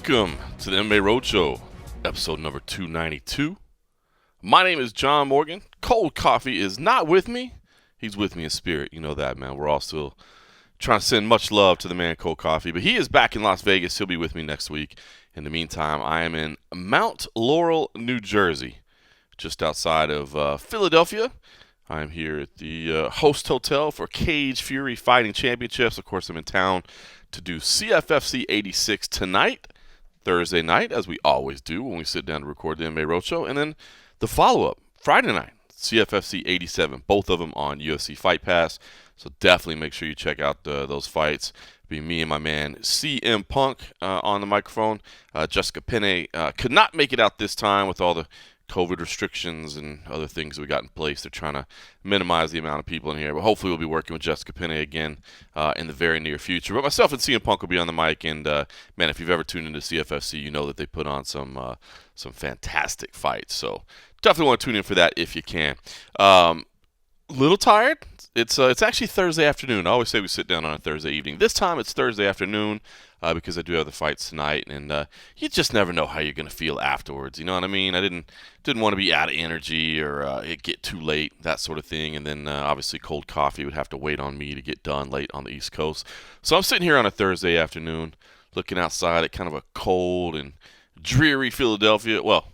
Welcome to the MMA Roadshow, episode number 292. My name is John Morgan. Cold Coffee is not with me. He's with me in spirit. You know that, man. We're all still trying to send much love to the man Cold Coffee. But he is back in Las Vegas. He'll be with me next week. In the meantime, I am in Mount Laurel, New Jersey, just outside of Philadelphia. I'm here at the host hotel for Cage Fury Fighting Championships. Of course, I'm in town to do CFFC 86 tonight, Thursday night, as we always do when we sit down to record the MMA Roadshow. And then the follow-up, Friday night, CFFC 87, both of them on UFC Fight Pass. So definitely make sure you check out those fights. It'll be me and my man CM Punk on the microphone. Jessica Penne could not make it out this time with all the COVID restrictions and other things we got in place. They're trying to minimize the amount of people in here, but hopefully we'll be working with Jessica Penne again in the very near future. But myself and CM Punk will be on the mic, and man, if you've ever tuned into CFFC, you know that they put on some fantastic fights. So definitely want to tune in for that if you can. Little tired. It's actually Thursday afternoon. I always say we sit down on a Thursday evening. This time it's Thursday afternoon because I do have the fights tonight, and you just never know how you're going to feel afterwards. You know what I mean? I didn't want to be out of energy or it get too late, that sort of thing. And then obviously cold coffee would have to wait on me to get done late on the East Coast. So I'm sitting here on a Thursday afternoon looking outside at kind of a cold and dreary Philadelphia. Well,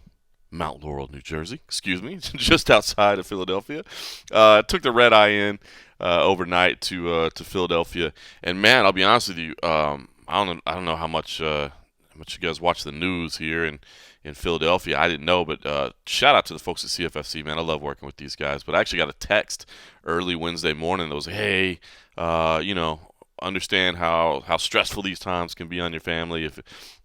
Mount Laurel, New Jersey, just outside of Philadelphia. Took the red eye in overnight to Philadelphia, and man, I'll be honest with you, I don't know how much you guys watch the news here in Philadelphia. I didn't know, but shout out to the folks at CFFC, man. I love working with these guys. But I actually got a text early Wednesday morning that was, hey, understand how stressful these times can be on your family if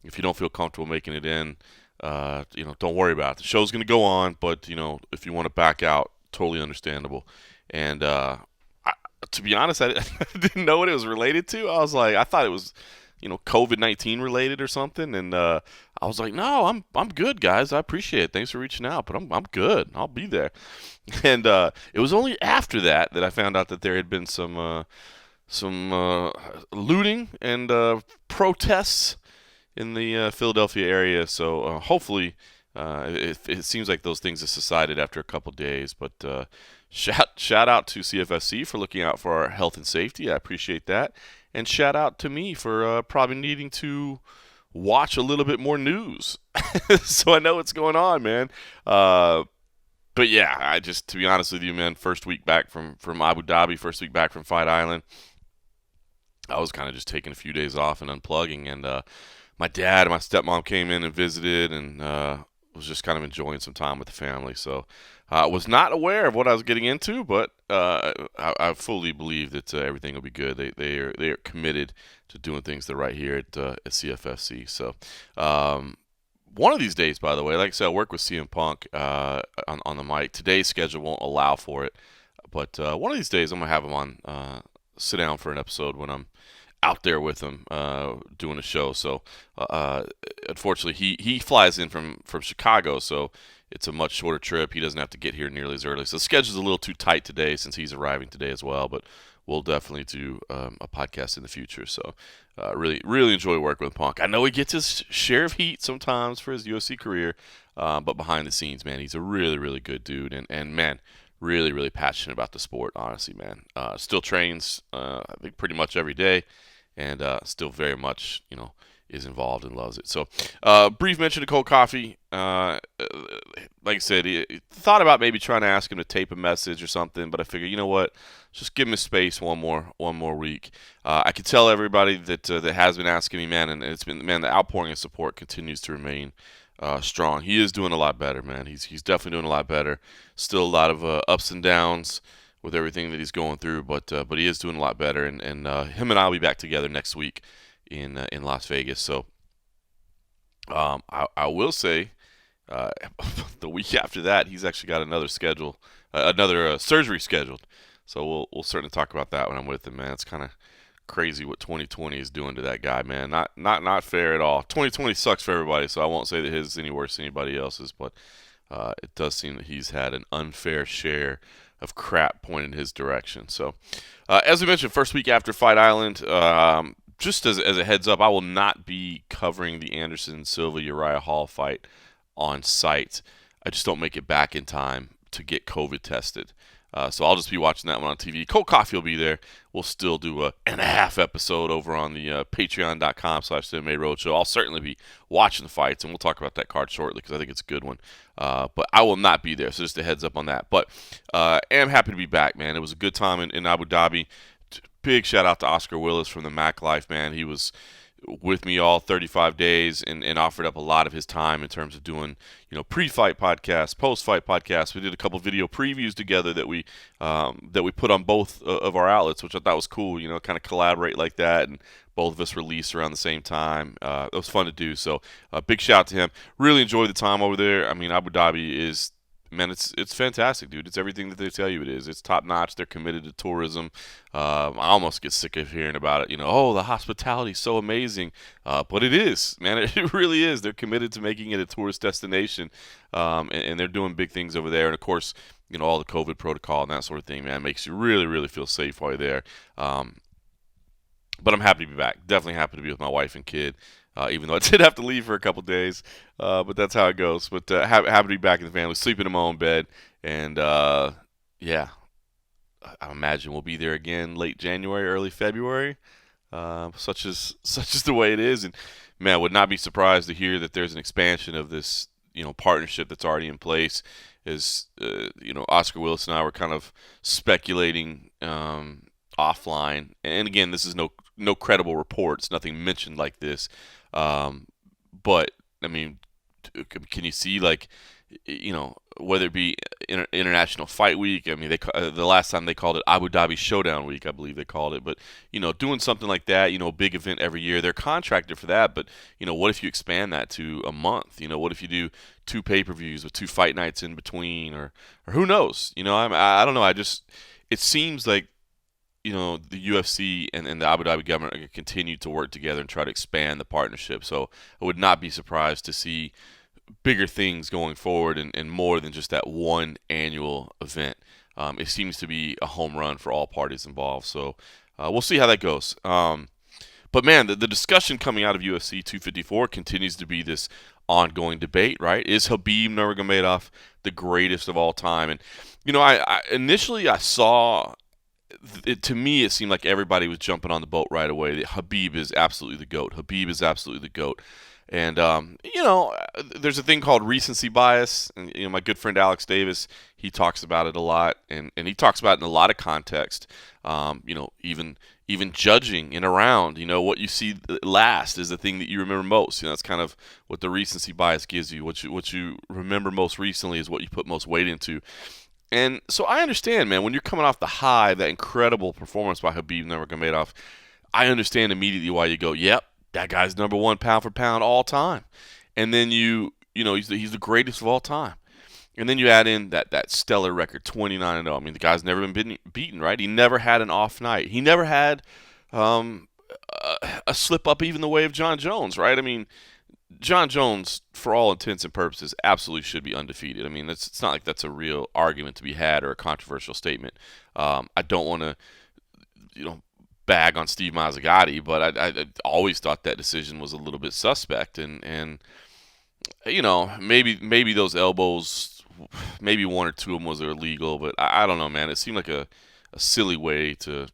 you don't feel comfortable making it in. Don't worry about it. The show's going to go on, but, if you want to back out, totally understandable. And to be honest, I didn't know what it was related to. I thought it was, COVID-19 related or something. And I was like, no, I'm good, guys. I appreciate it. Thanks for reaching out, but I'm good. I'll be there. And it was only after that I found out that there had been some looting and protests in the Philadelphia area, so hopefully it seems like those things have subsided after a couple days. But shout out to CFFC for looking out for our health and safety. I appreciate that, and shout out to me for probably needing to watch a little bit more news, so I know what's going on, man. But yeah, to be honest with you, man, first week back from Abu Dhabi, first week back from Fight Island, I was kind of just taking a few days off and unplugging, and my dad and my stepmom came in and visited, and was just kind of enjoying some time with the family. So I was not aware of what I was getting into, but I fully believe that everything will be good. They are committed to doing things the right here at CFFC. So one of these days, by the way, like I said, I work with CM Punk on the mic. Today's schedule won't allow for it, but one of these days I'm going to have him on, sit down for an episode when I'm out there with him doing a show. So unfortunately he flies in from Chicago, so it's a much shorter trip. He doesn't have to get here nearly as early, so the schedule's a little too tight today since he's arriving today as well. But we'll definitely do a podcast in the future. So really enjoy working with Punk. I know he gets his share of heat sometimes for his UFC career, but behind the scenes, man, he's a really good dude, and man, really passionate about the sport, honestly, man. Still trains I think pretty much every day, and still very much, is involved and loves it. So, brief mention to Cold Coffee. Like I said, he thought about maybe trying to ask him to tape a message or something, but I figured, you know what, just give him a space one more week. I can tell everybody that has been asking me, man, and it's been, man, the outpouring of support continues to remain strong. He is doing a lot better, man. He's definitely doing a lot better. Still a lot of ups and downs with everything that he's going through, but he is doing a lot better, and him and I will be back together next week in Las Vegas. So I will say the week after that, he's actually got another surgery scheduled. So we'll certainly talk about that when I'm with him, man. It's kind of crazy what 2020 is doing to that guy, man. Not fair at all. 2020 sucks for everybody, so I won't say that his is any worse than anybody else's, but it does seem that he's had an unfair share of crap pointed in his direction. So, as we mentioned, first week after Fight Island, just as a heads up, I will not be covering the Anderson Silva Uriah Hall fight on site. I just don't make it back in time to get COVID tested. So I'll just be watching that one on TV. Cold Coffee will be there. We'll still do a and a half episode over on the patreon.com/MMA Roadshow. I'll certainly be watching the fights, and we'll talk about that card shortly because I think it's a good one. But I will not be there, so just a heads up on that. But am happy to be back, man. It was a good time in Abu Dhabi. Big shout out to Oscar Willis from the Mac Life, man. He was with me all 35 days and offered up a lot of his time in terms of doing, pre-fight podcasts, post-fight podcasts. We did a couple video previews together that we put on both of our outlets, which I thought was cool, kind of collaborate like that, and both of us release around the same time. It was fun to do, so big shout out to him. Really enjoyed the time over there. I mean, Abu Dhabi is... Man, it's fantastic, dude. It's everything that they tell you it is. It's top notch. They're committed to tourism. I almost get sick of hearing about it. Oh, the hospitality is so amazing, but it is, man. It really is. They're committed to making it a tourist destination, and they're doing big things over there. And of course, all the COVID protocol and that sort of thing, man, makes you really, really feel safe while you're there. But I'm happy to be back. Definitely happy to be with my wife and kid. Even though I did have to leave for a couple days, but that's how it goes. But happy to be back in the family, sleeping in my own bed, and yeah, I imagine we'll be there again late January, early February. Such is the way it is, and man, I would not be surprised to hear that there's an expansion of this, partnership that's already in place. As Oscar Willis and I were kind of speculating offline, and again, this is no credible reports, nothing mentioned like this. But I mean, can you see, like, whether it be International Fight Week? I mean, the last time they called it Abu Dhabi Showdown Week, I believe they called it. But doing something like that, a big event every year, they're contracted for that. But what if you expand that to a month? What if you do 2 pay-per-views with 2 fight nights in between, or who knows? I don't know. It seems like the UFC and the Abu Dhabi government are going to continue to work together and try to expand the partnership. So I would not be surprised to see bigger things going forward and more than just that one annual event. It seems to be a home run for all parties involved. So we'll see how that goes. But man, the discussion coming out of UFC 254 continues to be this ongoing debate, right? Is Khabib Nurmagomedov the greatest of all time? And I initially saw... to me, it seemed like everybody was jumping on the boat right away. Khabib is absolutely the GOAT. Khabib is absolutely the GOAT. And, there's a thing called recency bias. And, my good friend Alex Davis, he talks about it a lot. And he talks about it in a lot of context. Even judging in a round, what you see last is the thing that you remember most. That's kind of what the recency bias gives you. What you remember most recently is what you put most weight into. And so I understand, man, when you're coming off the high of that incredible performance by Khabib Nurmagomedov, I understand immediately why you go, yep, that guy's number 1 pound for pound all time. And then he's the greatest of all time. And then you add in that stellar record, 29-0. I mean, the guy's never been beaten, right? He never had an off night. He never had a slip up even the way of John Jones, right? I mean, John Jones, for all intents and purposes, absolutely should be undefeated. I mean, it's not like that's a real argument to be had or a controversial statement. I don't want to, bag on Steve Mazzagatti, but I always thought that decision was a little bit suspect. And maybe those elbows, maybe 1 or 2 of them was illegal, but I don't know, man. It seemed like a silly way to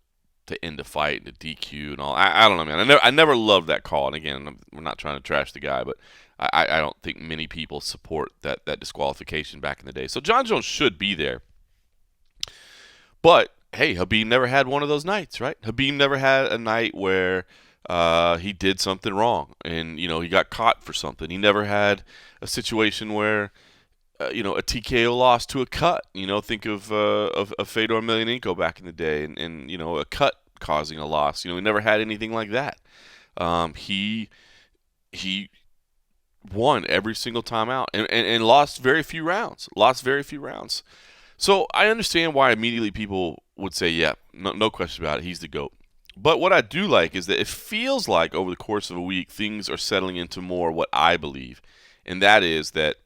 end a fight and to DQ and all. I don't know, man. I never loved that call. And again, we're not trying to trash the guy, but I don't think many people support that disqualification back in the day. So John Jones should be there. But hey, Khabib never had one of those nights, right? Khabib never had a night where he did something wrong and he got caught for something. He never had a situation where a TKO loss to a cut. Think of Fedor Emelianenko back in the day, and a cut causing a loss. He never had anything like that. He won every single time out and lost very few rounds. So I understand why immediately people would say, yeah, no question about it, he's the GOAT. But what I do like is that it feels like over the course of a week, things are settling into more what I believe, and that is that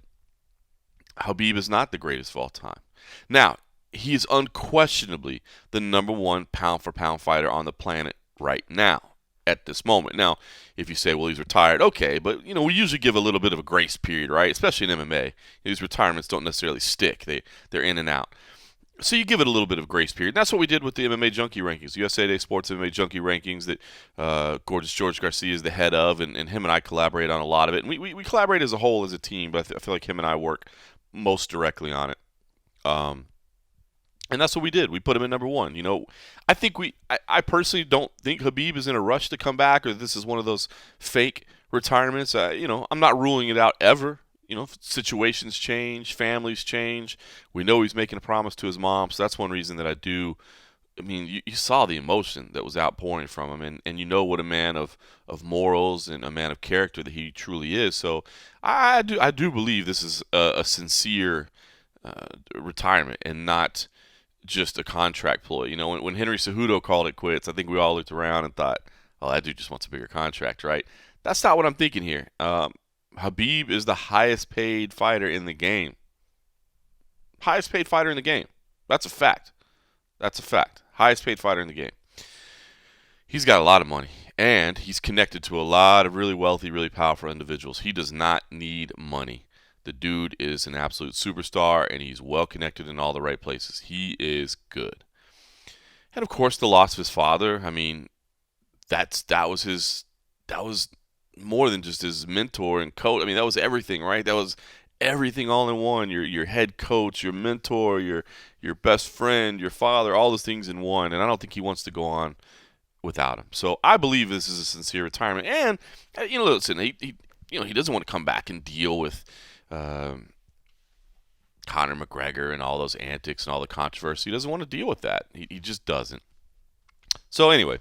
Khabib is not the greatest of all time. Now, he is unquestionably the number 1 pound-for-pound fighter on the planet right now. at this moment. Now, if you say, well, he's retired, okay, but we usually give a little bit of a grace period, right? Especially in MMA, these retirements don't necessarily stick; they're in and out. So you give it a little bit of grace period. And that's what we did with the MMA Junkie rankings, USA Today Sports MMA Junkie rankings that Gorgeous George Garcia is the head of, and him and I collaborate on a lot of it. And we collaborate as a whole as a team, but I feel like him and I work most directly on it. And that's what we did. We put him at number one. I think I personally don't think Khabib is in a rush to come back, or this is one of those fake retirements. I'm not ruling it out ever. Situations change, families change. We know he's making a promise to his mom, so that's one reason that I do. I mean, you saw the emotion that was outpouring from him, and you know what a man of morals and a man of character that he truly is. So I do believe this is a sincere retirement and not just a contract ploy. When Henry Cejudo called it quits, I think we all looked around and thought, oh, that dude just wants a bigger contract, right? That's not what I'm thinking here. Khabib is the highest paid fighter in the game. Highest paid fighter in the game. That's a fact. Highest paid fighter in the game. He's got a lot of money, and he's connected to a lot of really wealthy, really powerful individuals. He does not need money. The dude is an absolute superstar, and he's well connected in all the right places. He is good. And of course, the loss of his father. I mean, that was more than just his mentor and coach. I mean, that was everything, right? That was everything all in one. Your head coach, your mentor, your best friend, your father, all those things in one. And I don't think he wants to go on without him. So I believe this is a sincere retirement. And listen, he doesn't want to come back and deal with Conor McGregor and all those antics and all the controversy. He doesn't want to deal with that. He just doesn't. So anyway,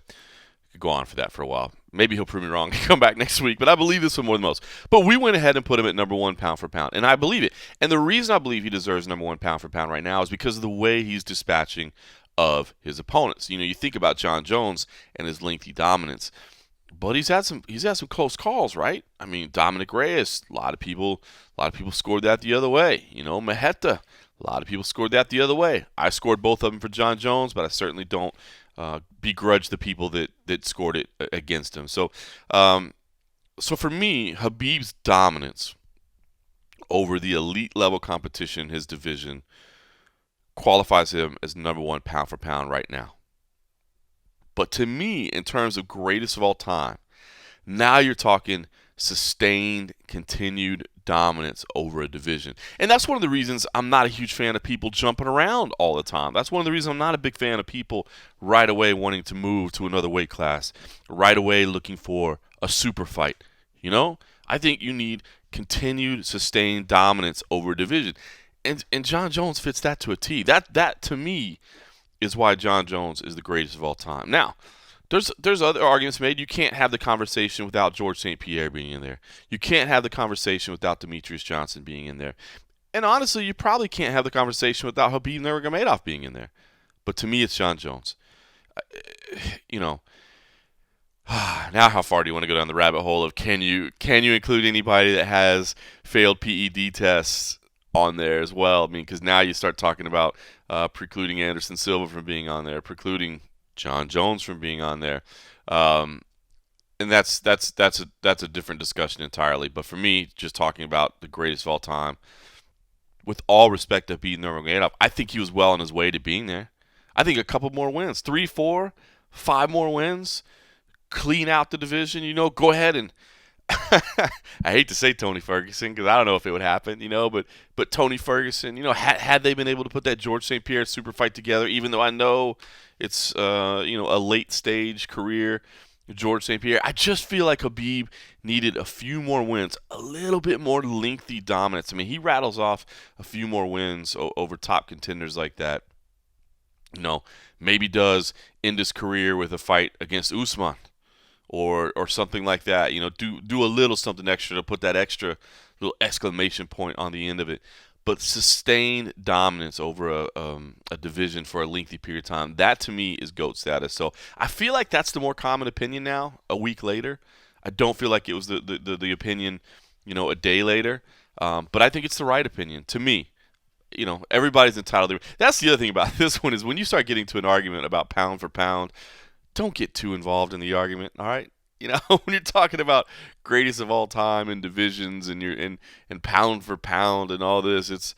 could go on for that for a while. Maybe he'll prove me wrong and come back next week, but I believe this one more than most. But we went ahead and put him at number one pound for pound, and I believe it. And the reason I believe he deserves number one pound for pound right now is because of the way he's dispatching of his opponents. You think about Jon Jones and his lengthy dominance, but he's had some close calls, right? I mean, Dominic Reyes, a lot of people scored that the other way. Maheta, a lot of people scored that the other way. I scored both of them for Jon Jones, but I certainly don't begrudge the people that scored it against him. So for me, Khabib's dominance over the elite level competition in his division qualifies him as number one pound for pound right now. But to me, in terms of greatest of all time, now you're talking sustained, continued dominance over a division. And that's one of the reasons I'm not a huge fan of people jumping around all the time. That's one of the reasons I'm not a big fan of people right away wanting to move to another weight class, right away looking for a super fight. I think you need continued, sustained dominance over a division. And Jon Jones fits that to a T. That to me is why Jon Jones is the greatest of all time. Now, there's other arguments made. You can't have the conversation without George St. Pierre being in there. You can't have the conversation without Demetrius Johnson being in there. And honestly, you probably can't have the conversation without Khabib Nurmagomedov being in there. But to me, it's Jon Jones. Now how far do you want to go down the rabbit hole of can you include anybody that has failed PED tests on there as well? I mean, because now you start talking about precluding Anderson Silva from being on there, precluding Jon Jones from being on there, and that's a different discussion entirely. But for me, just talking about the greatest of all time, with all respect to beating Nurmagomedov, I think he was well on his way to being there. I think a couple more wins, 3, 4, 5 more wins, clean out the division. Go ahead and I hate to say Tony Ferguson because I don't know if it would happen, but Tony Ferguson, had they been able to put that George St. Pierre super fight together, even though I know it's a late stage career, George St. Pierre, I just feel like Khabib needed a few more wins, a little bit more lengthy dominance. I mean, he rattles off a few more wins over top contenders like that. Maybe does end his career with a fight against Usman. Or something like that, do a little something extra to put that extra little exclamation point on the end of it. But sustained dominance over a division for a lengthy period of time, that to me is GOAT status. So I feel like that's the more common opinion now, a week later. I don't feel like it was the opinion, a day later. But I think it's the right opinion to me. Everybody's entitled to. That's the other thing about this one is when you start getting to an argument about pound for pound, don't get too involved in the argument, all right? You know, when you're talking about greatest of all time and divisions and and pound for pound and all this, it's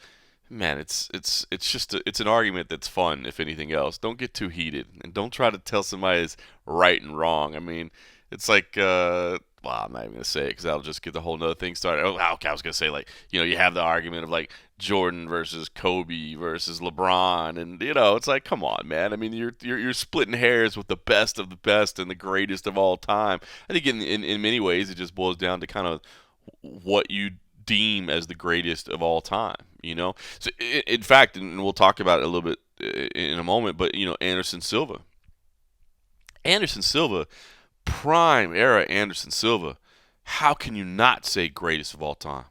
just it's an argument that's fun if anything else. Don't get too heated and don't try to tell somebody is right and wrong. I mean, it's like well, I'm not even gonna say it because that'll just get the whole nother thing started. Oh, okay, I was gonna say like you have the argument of like Jordan versus Kobe versus LeBron, and it's like come on, man. I mean, you're splitting hairs with the best of the best and the greatest of all time. I think in many ways it just boils down to kind of what you deem as the greatest of all time. So in fact, and we'll talk about it a little bit in a moment, but Anderson Silva, prime era Anderson Silva. How can you not say greatest of all time?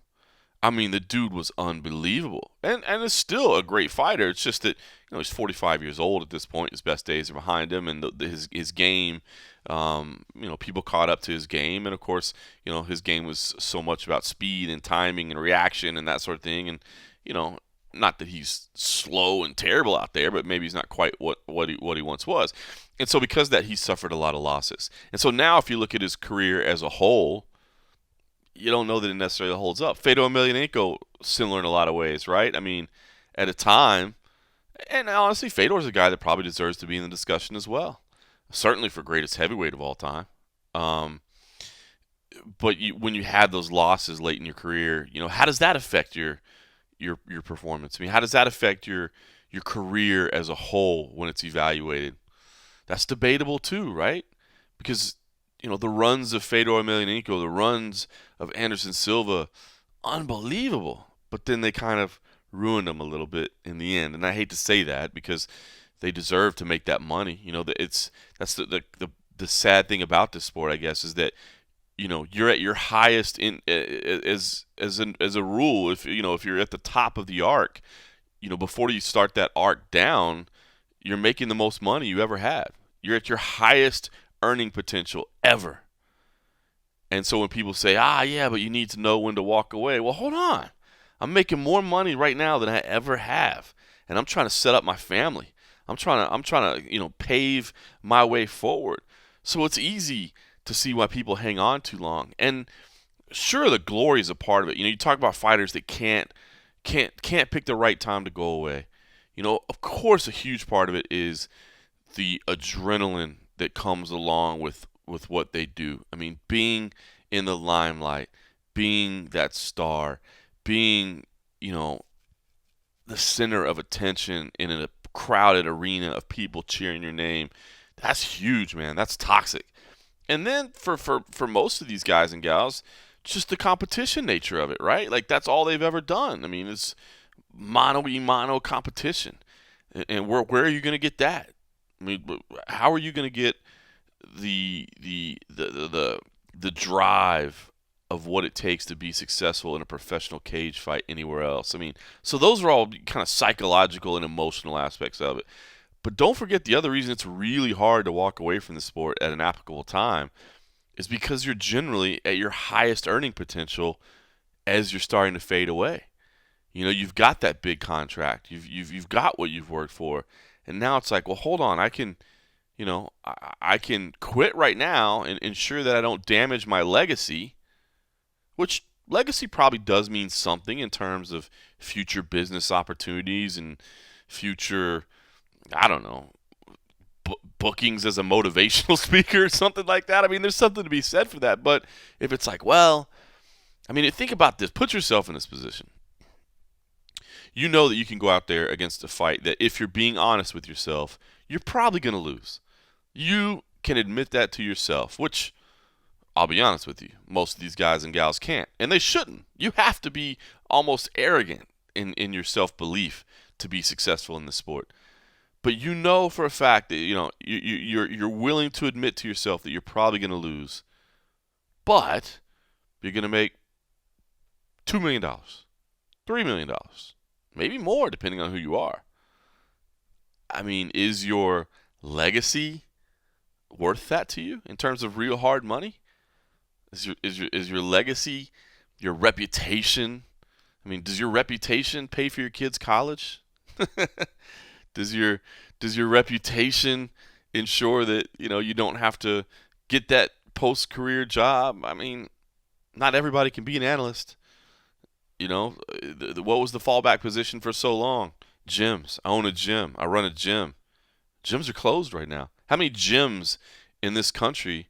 I mean, the dude was unbelievable, and is still a great fighter. It's just that he's 45 years old at this point. His best days are behind him, and his game, people caught up to his game, and of course, his game was so much about speed and timing and reaction and that sort of thing, and not that he's slow and terrible out there, but maybe he's not quite what he once was, and so because of that, he suffered a lot of losses, and so now if you look at his career as a whole, you don't know that it necessarily holds up. Fedor Emelianenko, similar in a lot of ways, right? I mean, at a time, and honestly, Fedor's a guy that probably deserves to be in the discussion as well. Certainly for greatest heavyweight of all time. But when you had those losses late in your career, how does that affect your performance? I mean, how does that affect your career as a whole when it's evaluated? That's debatable too, right? Because the runs of Fedor Emelianenko, the runs of Anderson Silva, unbelievable. But then they kind of ruined them a little bit in the end. And I hate to say that because they deserve to make that money. That's the sad thing about this sport, I guess, is that you're at your highest in as a rule. If you're at the top of the arc, before you start that arc down, you're making the most money you ever have. You're at your highest earning potential ever. And so when people say, yeah, but you need to know when to walk away. Well, hold on. I'm making more money right now than I ever have. And I'm trying to set up my family. I'm trying to pave my way forward. So it's easy to see why people hang on too long. And sure, the glory is a part of it. You talk about fighters that can't pick the right time to go away. Of course, a huge part of it is the adrenaline that comes along with what they do. I mean, being in the limelight, being that star, being, the center of attention in a crowded arena of people cheering your name, that's huge, man. That's toxic. And then for most of these guys and gals, just the competition nature of it, right? Like that's all they've ever done. I mean, it's mano competition. And where are you going to get that? I mean, how are you going to get the drive of what it takes to be successful in a professional cage fight anywhere else? I mean, so those are all kind of psychological and emotional aspects of it. But don't forget the other reason it's really hard to walk away from the sport at an applicable time is because you're generally at your highest earning potential as you're starting to fade away. You've got that big contract. You've got what you've worked for. And now it's like, well, hold on, I can quit right now and ensure that I don't damage my legacy, which legacy probably does mean something in terms of future business opportunities and future, I don't know, bookings as a motivational speaker or something like that. I mean, there's something to be said for that. But if it's like, well, I mean, think about this. Put yourself in this position. You know that you can go out there against a fight that if you're being honest with yourself, you're probably going to lose. You can admit that to yourself, which I'll be honest with you, most of these guys and gals can't. And they shouldn't. You have to be almost arrogant in your self-belief to be successful in this sport. But you know for a fact that you're willing to admit to yourself that you're probably going to lose. But you're going to make $2 million, $3 million, maybe more depending on who you are. I mean, is your legacy worth that to you in terms of real hard money? Is your legacy, your reputation? I mean, does your reputation pay for your kids' college? Does your reputation ensure that you don't have to get that post-career job. I mean, not everybody can be an analyst. What was the fallback position for so long? Gyms. I own a gym. I run a gym. Gyms are closed right now. How many gyms in this country,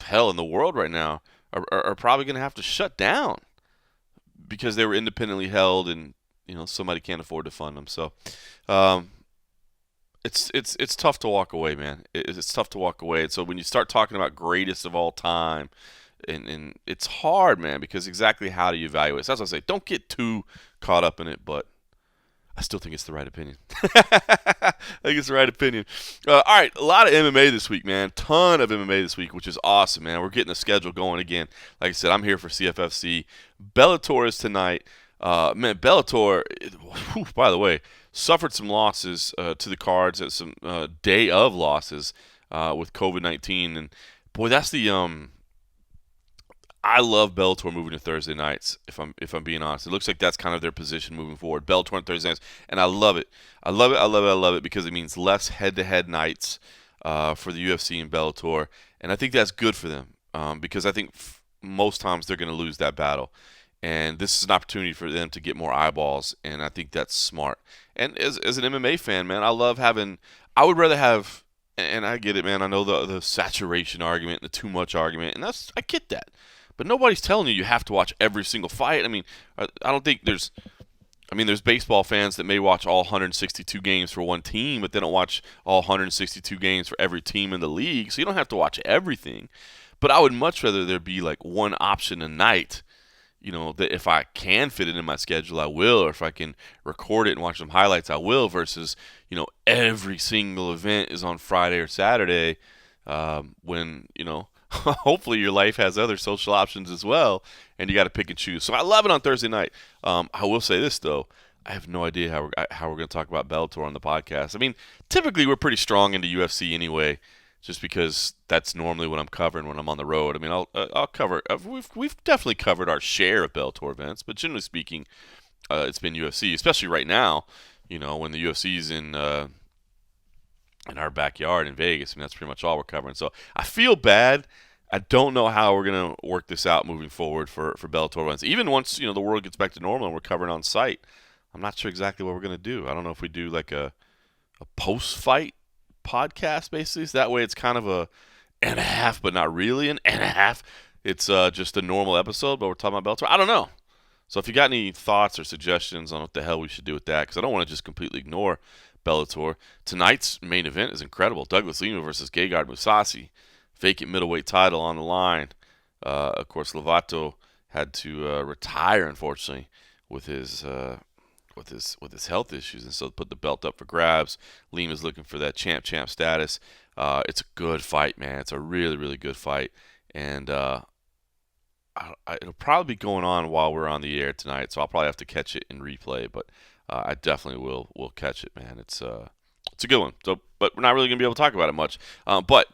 hell, in the world right now, are probably going to have to shut down because they were independently held and somebody can't afford to fund them. So um, it's tough to walk away, man. It's tough to walk away. And so when you start talking about greatest of all time, and it's hard, man, because exactly how do you evaluate it? So that's what I say. Don't get too caught up in it, but I still think it's the right opinion. I think it's the right opinion. All right, a lot of MMA this week, man. Ton of MMA this week, which is awesome, man. We're getting the schedule going again. Like I said, I'm here for CFFC. Bellator is tonight. Man, Bellator, whew, by the way, suffered some losses to the cards at some day of losses with COVID-19. And, boy, that's the I love Bellator moving to Thursday nights. If I'm being honest, it looks like that's kind of their position moving forward. Bellator on Thursday nights, and I love it. I love it. I love it. I love it because it means less head-to-head nights for the UFC and Bellator, and I think that's good for them because I think most times they're going to lose that battle, and this is an opportunity for them to get more eyeballs, and I think that's smart. And as an MMA fan, man, I love having. I would rather have, and I get it, man. I know the saturation argument, the too much argument, and I get that. But nobody's telling you have to watch every single fight. I mean, I don't think there's baseball fans that may watch all 162 games for one team, but they don't watch all 162 games for every team in the league. So you don't have to watch everything. But I would much rather there be like one option a night, that if I can fit it in my schedule, I will, or if I can record it and watch some highlights, I will, versus, every single event is on Friday or Saturday when, hopefully your life has other social options as well, and you got to pick and choose. So I love it on Thursday night. I will say this, though. I have no idea how we're going to talk about Bellator on the podcast. I mean, typically we're pretty strong into UFC anyway, just because that's normally what I'm covering when I'm on the road. I mean, I'll cover. We've definitely covered our share of Bellator events, but generally speaking, it's been UFC, especially right now. When the UFC's in our backyard in Vegas. I mean, that's pretty much all we're covering. So I feel bad. I don't know how we're going to work this out moving forward for Bellator runs. Even once, the world gets back to normal and we're covering on site, I'm not sure exactly what we're going to do. I don't know if we do like a post-fight podcast, basically. So that way it's kind of a and a half, but not really an and a half. It's just a normal episode, but we're talking about Bellator. I don't know. So if you got any thoughts or suggestions on what the hell we should do with that, because I don't want to just completely ignore Bellator. Tonight's main event is incredible. Douglas Lima versus Gegard Mousasi. Vacant middleweight title on the line. Of course, Lovato had to retire, unfortunately, with his health issues, and so put the belt up for grabs. Lima's looking for that champ status. It's a good fight, man. It's a really, really good fight, and it'll probably be going on while we're on the air tonight, so I'll probably have to catch it in replay, but I definitely will catch it, man. It's a good one. So, but we're not really gonna be able to talk about it much. But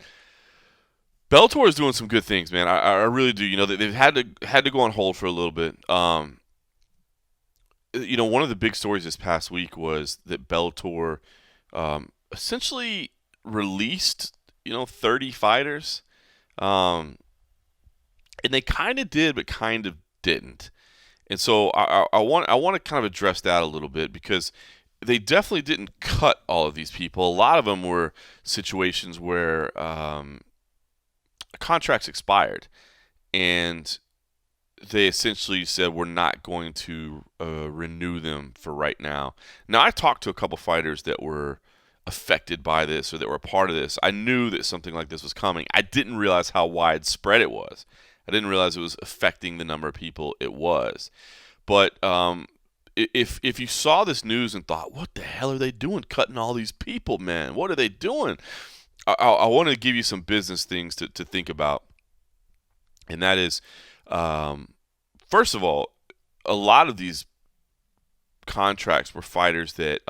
Bellator is doing some good things, man. I really do. They've had to go on hold for a little bit. One of the big stories this past week was that Bellator essentially released 30 fighters, and they kind of did, but kind of didn't. And so I want to kind of address that a little bit, because they definitely didn't cut all of these people. A lot of them were situations where contracts expired, and they essentially said, we're not going to renew them for right now. Now, I talked to a couple fighters that were affected by this or that were a part of this. I knew that something like this was coming. I didn't realize how widespread it was. I didn't realize it was affecting the number of people it was. But if you saw this news and thought, what the hell are they doing cutting all these people, man? What are they doing? I want to give you some business things to think about. And that is, first of all, a lot of these contracts were fighters that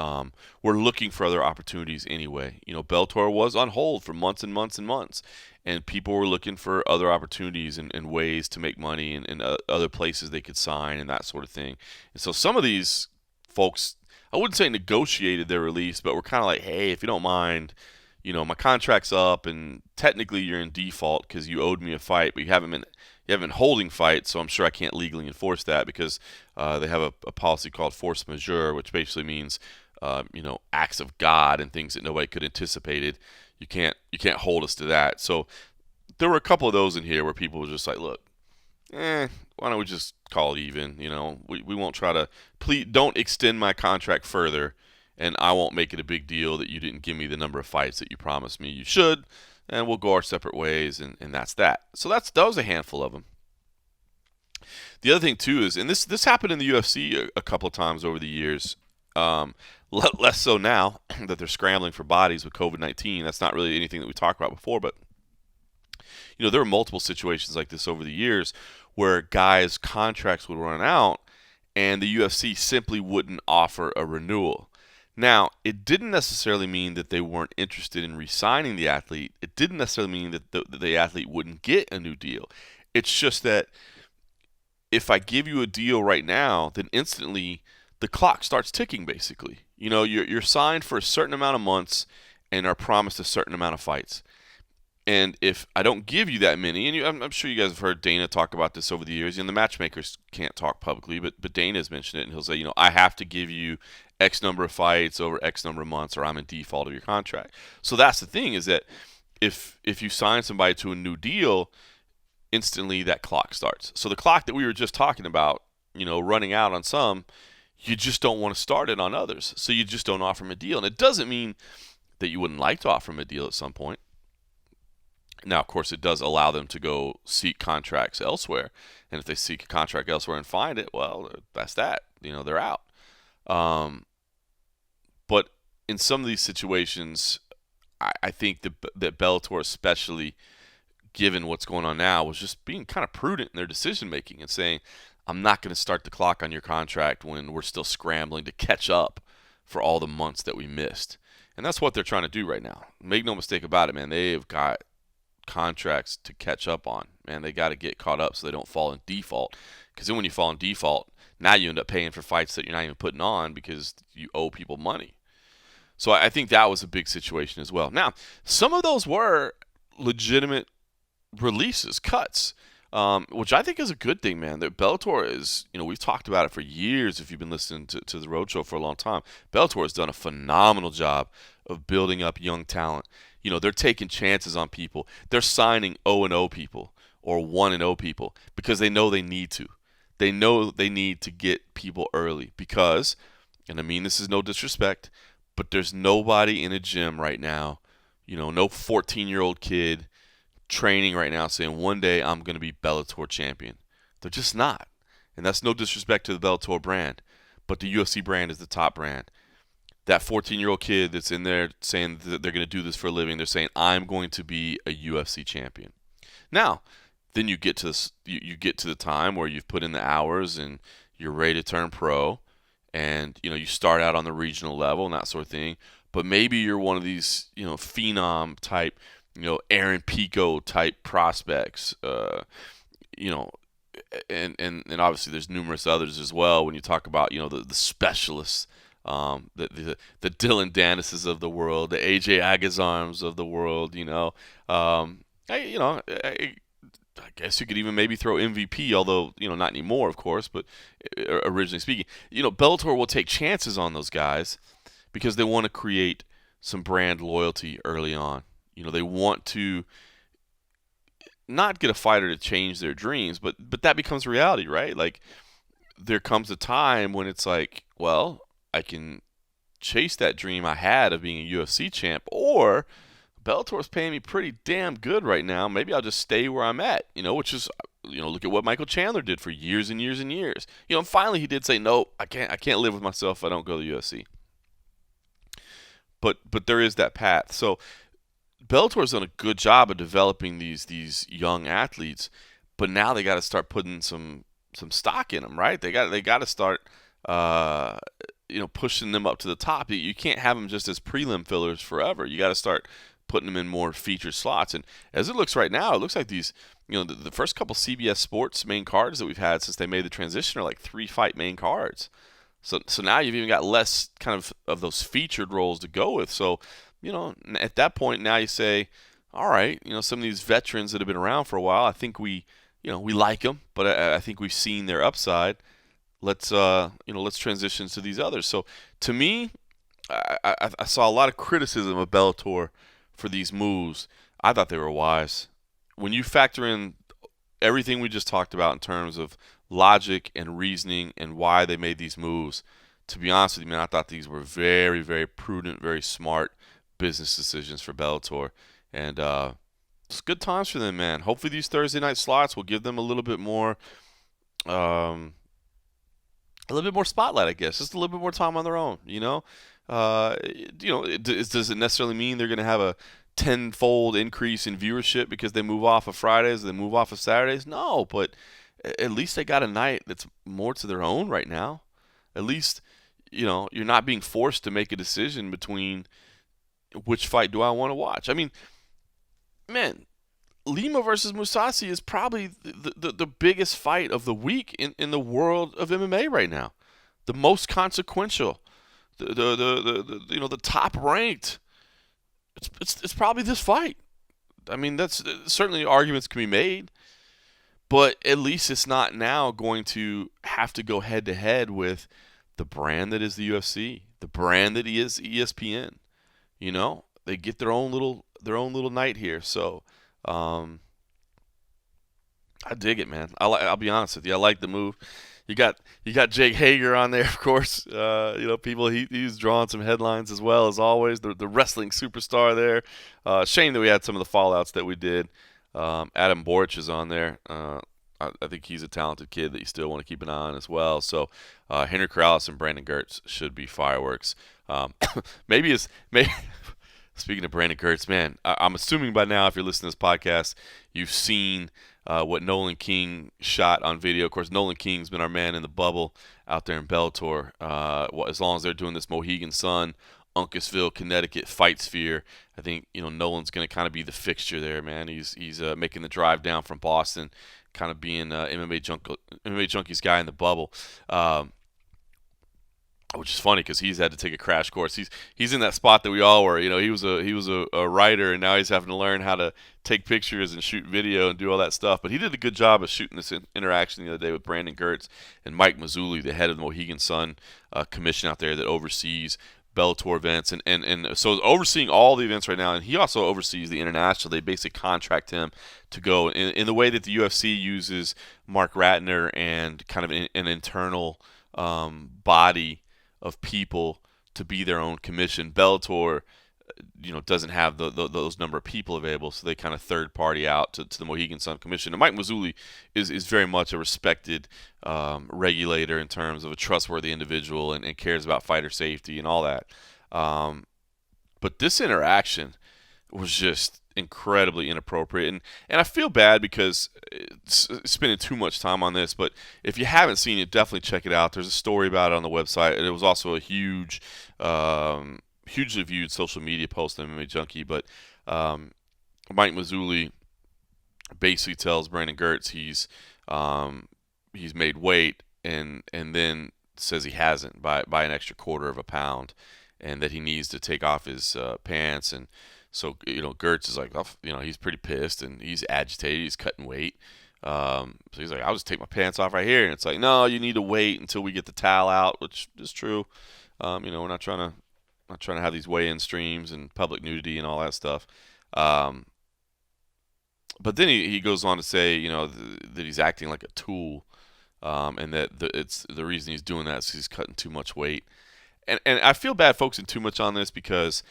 were looking for other opportunities anyway. Bellator was on hold for months and months and months, and people were looking for other opportunities and ways to make money and other places they could sign and that sort of thing. And so some of these folks, I wouldn't say negotiated their release, but were kind of like, hey, if you don't mind, my contract's up, and technically you're in default because you owed me a fight, but you haven't been holding fights, so I'm sure I can't legally enforce that because they have a policy called force majeure, which basically means acts of God and things that nobody could anticipate it. You can't hold us to that. So there were a couple of those in here where people were just like, look, why don't we just call it even? We won't try to, please don't extend my contract further, and I won't make it a big deal that you didn't give me the number of fights that you promised me you should, and we'll go our separate ways, and that's that. So that was a handful of them. The other thing too is, and this happened in the UFC a couple of times over the years, less so now that they're scrambling for bodies with COVID-19. That's not really anything that we talked about before, but there were multiple situations like this over the years where guys' contracts would run out and the UFC simply wouldn't offer a renewal. Now, it didn't necessarily mean that they weren't interested in re-signing the athlete. It didn't necessarily mean that the athlete wouldn't get a new deal. It's just that if I give you a deal right now, then instantly the clock starts ticking, basically. You're signed for a certain amount of months and are promised a certain amount of fights. And if I don't give you that many, and I'm sure you guys have heard Dana talk about this over the years, and the matchmakers can't talk publicly, but Dana has mentioned it, and he'll say, I have to give you X number of fights over X number of months, or I'm in default of your contract. So that's the thing, is that if you sign somebody to a new deal, instantly that clock starts. So the clock that we were just talking about, running out on some, you just don't want to start it on others. So you just don't offer them a deal. And it doesn't mean that you wouldn't like to offer them a deal at some point. Now, of course, it does allow them to go seek contracts elsewhere. And if they seek a contract elsewhere and find it, well, that's that. They're out. But in some of these situations, I think that Bellator, especially given what's going on now, was just being kind of prudent in their decision-making and saying, I'm not going to start the clock on your contract when we're still scrambling to catch up for all the months that we missed. And that's what they're trying to do right now. Make no mistake about it, man. They have got contracts to catch up on. Man, they got to get caught up so they don't fall in default. Because then when you fall in default, now you end up paying for fights that you're not even putting on because you owe people money. So I think that was a big situation as well. Now, some of those were legitimate releases, cuts, which I think is a good thing, man. That Bellator is, we've talked about it for years if you've been listening to the Roadshow for a long time. Bellator has done a phenomenal job of building up young talent. They're taking chances on people. They're signing 0-0 people or 1-0 people because they know they need to. They know they need to get people early because, and I mean this is no disrespect, but there's nobody in a gym right now, no 14-year-old kid training right now saying one day I'm going to be Bellator champion. They're just not. And that's no disrespect to the Bellator brand, but the UFC brand is the top brand. That 14-year-old kid that's in there saying that they're going to do this for a living, they're saying, I'm going to be a UFC champion. Now, then you get to this, you get to the time where you've put in the hours and you're ready to turn pro, and you start out on the regional level and that sort of thing. But maybe you're one of these phenom type, Aaron Pico type prospects, and obviously there's numerous others as well. When you talk about the specialists. The Dylan Dennises of the world, the AJ Agazarms of the world, I guess you could even maybe throw MVP, although not anymore, of course. But originally speaking, Bellator will take chances on those guys because they want to create some brand loyalty early on. They want to not get a fighter to change their dreams, but that becomes reality, right? Like there comes a time when it's like, well, I can chase that dream I had of being a UFC champ, or Bellator's paying me pretty damn good right now. Maybe I'll just stay where I'm at, which is, look at what Michael Chandler did for years and years and years. And finally he did say, no, I can't live with myself if I don't go to the UFC. But there is that path. So Bellator's done a good job of developing these young athletes, but now they got to start putting some stock in them, right? They got to start pushing them up to the top. You can't have them just as prelim fillers forever. You got to start putting them in more featured slots. And as it looks right now, it looks like these, the first couple CBS Sports main cards that we've had since they made the transition are like 3-fight main cards. So now you've even got less kind of those featured roles to go with. So at that point now you say, all right, some of these veterans that have been around for a while, I think we like them, but I think we've seen their upside. Let's transition to these others. So to me, I saw a lot of criticism of Bellator for these moves. I thought they were wise. When you factor in everything we just talked about in terms of logic and reasoning and why they made these moves, to be honest with you, man, I thought these were very, very prudent, very smart business decisions for Bellator. And it's good times for them, man. Hopefully these Thursday night slots will give them um, a little bit more spotlight, I guess, just a little bit more time on their own. Does it necessarily mean they're going to have a tenfold increase in viewership because they move off of Fridays, they move off of Saturdays? No, but at least they got a night that's more to their own right now. At least, you're not being forced to make a decision between which fight do I want to watch. I mean, man, Lima versus Musasi is probably the biggest fight of the week in the world of MMA right now. The most consequential, the top ranked. It's probably this fight. I mean, that's certainly arguments can be made, but at least it's not now going to have to go head to head with the brand that is the UFC, the brand that is ESPN. They get their own little night here. So I dig it, man. I'll be honest with you. I like the move. You got Jake Hager on there, of course. People he's drawing some headlines as well as always. The wrestling superstar there. Shame that we had some of the fallouts that we did. Adam Borch is on there. I think he's a talented kid that you still want to keep an eye on as well. So Henry Corrales and Brandon Gertz should be fireworks. Maybe Speaking of Brandon Gertz, man, I'm assuming by now if you're listening to this podcast, you've seen what Nolan King shot on video. Of course, Nolan King's been our man in the bubble out there in Bellator. As long as they're doing this Mohegan Sun, Uncasville, Connecticut fight sphere, I think Nolan's going to kind of be the fixture there, man. He's making the drive down from Boston, kind of being MMA Junkies guy in the bubble. Which is funny because he's had to take a crash course. He's in that spot that we all were. He was a writer, and now he's having to learn how to take pictures and shoot video and do all that stuff. But he did a good job of shooting this interaction the other day with Brandon Gertz and Mike Mazzulli, the head of the Mohegan Sun commission out there that oversees Bellator events and so overseeing all the events right now. And he also oversees the international. They basically contract him to go in the way that the UFC uses Mark Ratner and kind of an internal body of people to be their own commission. Bellator, doesn't have those number of people available, so they kind of third party out to the Mohegan Sun Commission. And Mike Mazzulli is very much a respected regulator in terms of a trustworthy individual and cares about fighter safety and all that. But this interaction was just incredibly inappropriate, and I feel bad because spending too much time on this, but if you haven't seen it, definitely check it out. There's a story about it on the website, and it was also a hugely viewed social media post on MMA Junkie. But Mike Mazzulli basically tells Brandon Gertz he's made weight, and then says he hasn't by an extra quarter of a pound, and that he needs to take off his pants. And so, Gertz is like, he's pretty pissed and he's agitated. He's cutting weight. So he's like, I'll just take my pants off right here. And it's like, no, you need to wait until we get the towel out, which is true. We're not trying to have these weigh-in streams and public nudity and all that stuff. But then he goes on to say, that he's acting like a tool, and that it's the reason he's doing that is he's cutting too much weight. And I feel bad focusing too much on this because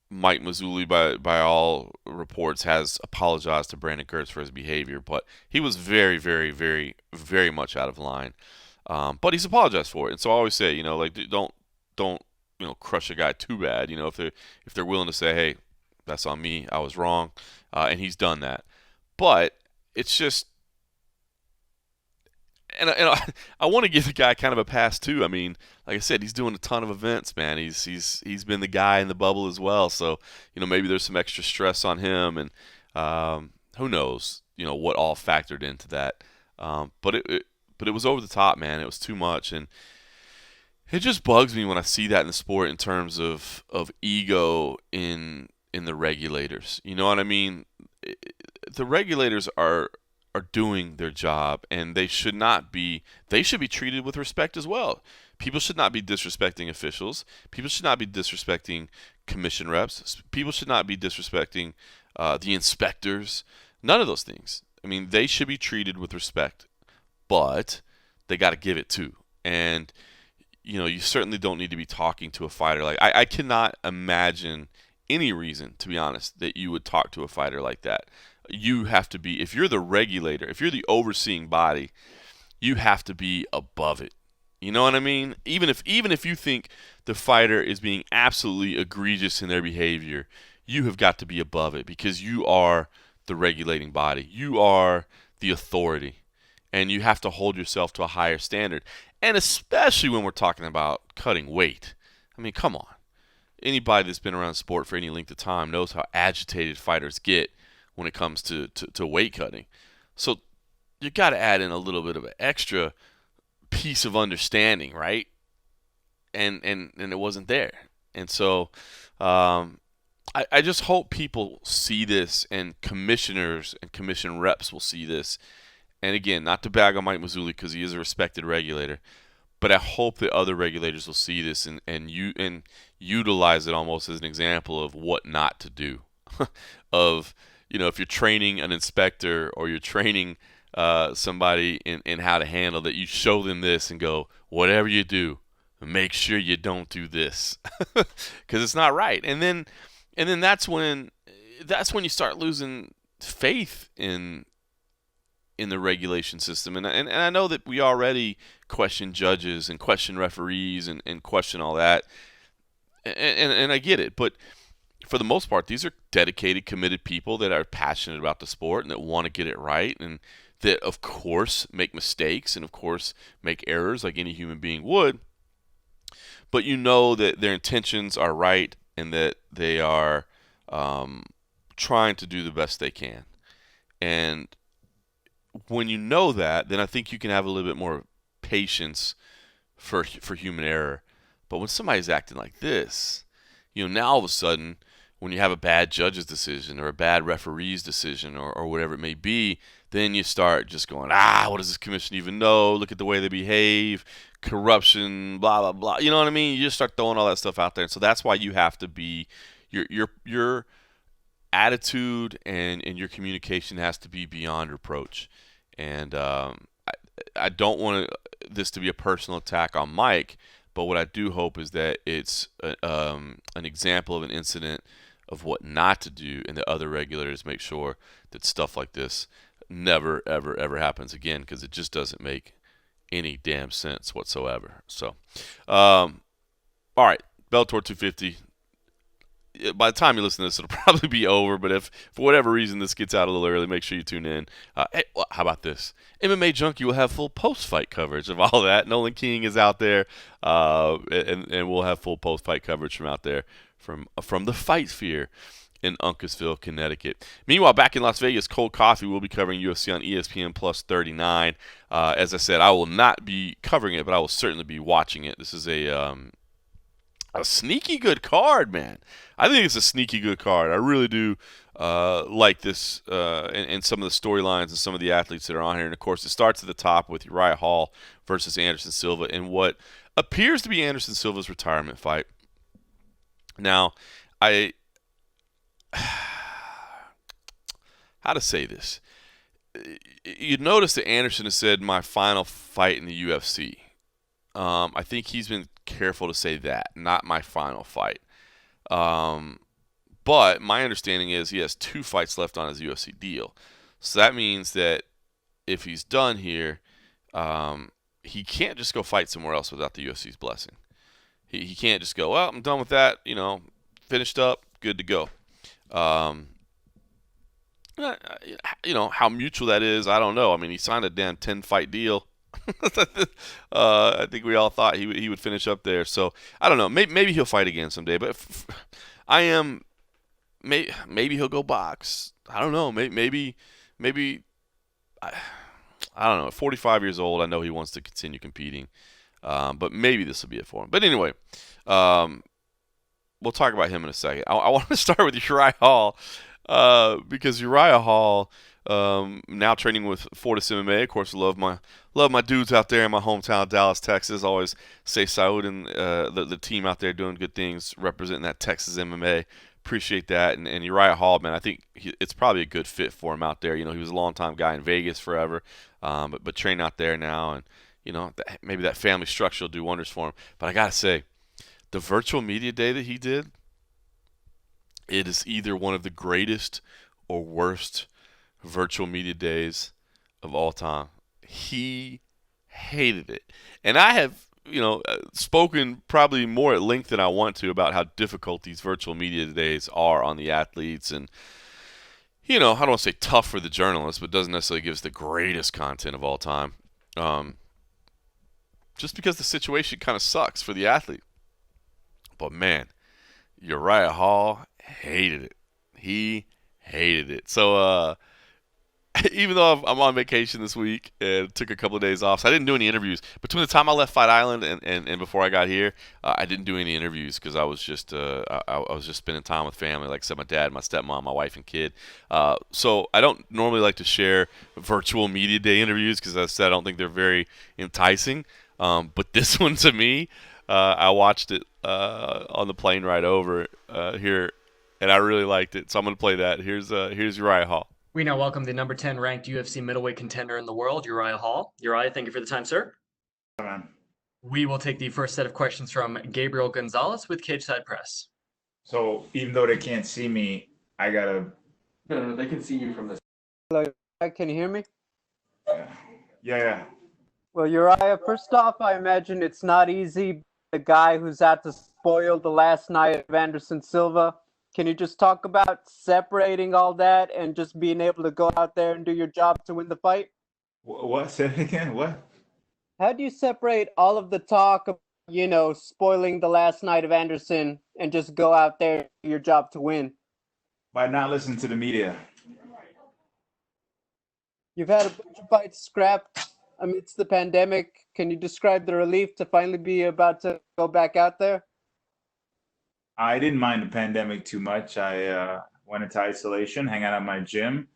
Mike Mazzulli, by all reports, has apologized to Brandon Gertz for his behavior, but he was very, very, very, very much out of line. But he's apologized for it, and so I always say, don't crush a guy too bad. If they're willing to say, hey, that's on me, I was wrong, and he's done that. But it's just, and I want to give the guy kind of a pass too. I mean, like I said, he's doing a ton of events, man. He's been the guy in the bubble as well. So maybe there's some extra stress on him, and who knows what all factored into that. But it was over the top, man. It was too much, and It just bugs me when I see that in the sport in terms of ego in the regulators. You know what I mean? The regulators are doing their job, and they should be treated with respect as well. People should not be disrespecting officials. People should not be disrespecting commission reps. People should not be disrespecting the inspectors. None of those things. I mean, they should be treated with respect, but they got to give it too. And you certainly don't need to be talking to a fighter like I cannot imagine any reason, to be honest, that you would talk to a fighter like that. You have to be, if you're the regulator, if you're the overseeing body, you have to be above it. You know what I mean? Even if you think the fighter is being absolutely egregious in their behavior, you have got to be above it because you are the regulating body. You are the authority, and you have to hold yourself to a higher standard. And especially when we're talking about cutting weight. I mean, come on. Anybody that's been around the sport for any length of time knows how agitated fighters get when it comes to weight cutting. So you got to add in a little bit of an extra piece of understanding, right? And it wasn't there. And so I just hope people see this, and commissioners and commission reps will see this. And again, not to bag on Mike Mazzulli because he is a respected regulator, but I hope that other regulators will see this and utilize it almost as an example of what not to do. Of if you're training an inspector or you're training somebody in how to handle that, you show them this and go, whatever you do, make sure you don't do this because it's not right. And then that's when you start losing faith in the regulation system. And I know that we already question judges and question referees and question all that. And I get it. But for the most part, these are dedicated, committed people that are passionate about the sport and that want to get it right, and that, of course, make mistakes and, of course, make errors like any human being would. But you know that their intentions are right and that they are trying to do the best they can. And when you know that, then I think you can have a little bit more patience for human error. But when somebody's acting like this, now all of a sudden, when you have a bad judge's decision or a bad referee's decision or whatever it may be, then you start just going, what does this commission even know? Look at the way they behave, corruption, blah, blah, blah. You know what I mean? You just start throwing all that stuff out there. And so that's why you have to be, your attitude and your communication has to be beyond reproach. And I don't want this to be a personal attack on Mike, but what I do hope is that it's an example of an incident of what not to do, and the other regulators make sure that stuff like this never, ever, ever happens again, because it just doesn't make any damn sense whatsoever. So, all right, Bellator 250. By the time you listen to this, it'll probably be over. But if for whatever reason this gets out a little early, make sure you tune in. Hey, how about this? MMA Junkie will have full post-fight coverage of all that. Nolan King is out there, and we'll have full post-fight coverage from out there from the Fight Sphere in Uncasville, Connecticut. Meanwhile, back in Las Vegas, Cold Coffee will be covering UFC on ESPN Plus 39. As I said, I will not be covering it, but I will certainly be watching it. This is a sneaky good card, man. I think it's a sneaky good card. I really do like this and some of the storylines and some of the athletes that are on here. And, of course, it starts at the top with Uriah Hall versus Anderson Silva in what appears to be Anderson Silva's retirement fight. Now, how to say this? You notice that Anderson has said my final fight in the UFC. I think he's been careful to say that, not my final fight. But my understanding is he has 2 fights left on his UFC deal. So that means that if he's done here, he can't just go fight somewhere else without the UFC's blessing. He can't just go, well, I'm done with that, finished up, good to go. How mutual that is, I don't know. I mean, he signed a damn 10-fight deal. I think we all thought he would finish up there. So I don't know. Maybe he'll fight again someday. But maybe he'll go box. I don't know. Maybe I don't know. At 45 years old, I know he wants to continue competing. But maybe this will be it for him. But anyway, um, we'll talk about him in a second. I want to start with Uriah Hall because Uriah Hall, now training with Fortis MMA. Of course, love my dudes out there in my hometown, Dallas, Texas. Always say Saud and the team out there doing good things, representing that Texas MMA. Appreciate that. And Uriah Hall, man, I think it's probably a good fit for him out there. You know, he was a long-time guy in Vegas forever, but train out there now, and you know, maybe that family structure will do wonders for him. But I gotta say, the virtual media day that he did, it is either one of the greatest or worst virtual media days of all time. He hated it. And I have, spoken probably more at length than I want to about how difficult these virtual media days are on the athletes. And, I don't want to say tough for the journalists, but doesn't necessarily give us the greatest content of all time. Just because the situation kind of sucks for the athlete. But man, Uriah Hall hated it. He hated it. So even though I'm on vacation this week and took a couple of days off, so I didn't do any interviews. Between the time I left Fight Island and before I got here, I didn't do any interviews because I was just I was just spending time with family. Like I said, my dad, my stepmom, my wife, and kid. So I don't normally like to share virtual media day interviews because, as I said, I don't think they're very enticing. But this one, to me, I watched it on the plane ride over here, and I really liked it. So I'm going to play that. Here's Uriah Hall. We now welcome the number 10 ranked UFC middleweight contender in the world, Uriah Hall. Uriah, thank you for the time, sir. We will take the first set of questions from Gabriel Gonzalez with Cageside Press. So even though they can't see me, I gotta. No, they can see you from this. Hello, can you hear me? Yeah. Well, Uriah, first off, I imagine it's not easy. The guy who's out to spoil the last night of Anderson Silva. Can you just talk about separating all that and just being able to go out there and do your job to win the fight? What? Say it again. What? How do you separate all of the talk of, spoiling the last night of Anderson and just go out there and do your job to win? By not listening to the media. You've had a bunch of fights scrapped amidst the pandemic. Can you describe the relief to finally be about to go back out there? I didn't mind the pandemic too much. I went into isolation, hang out at my gym.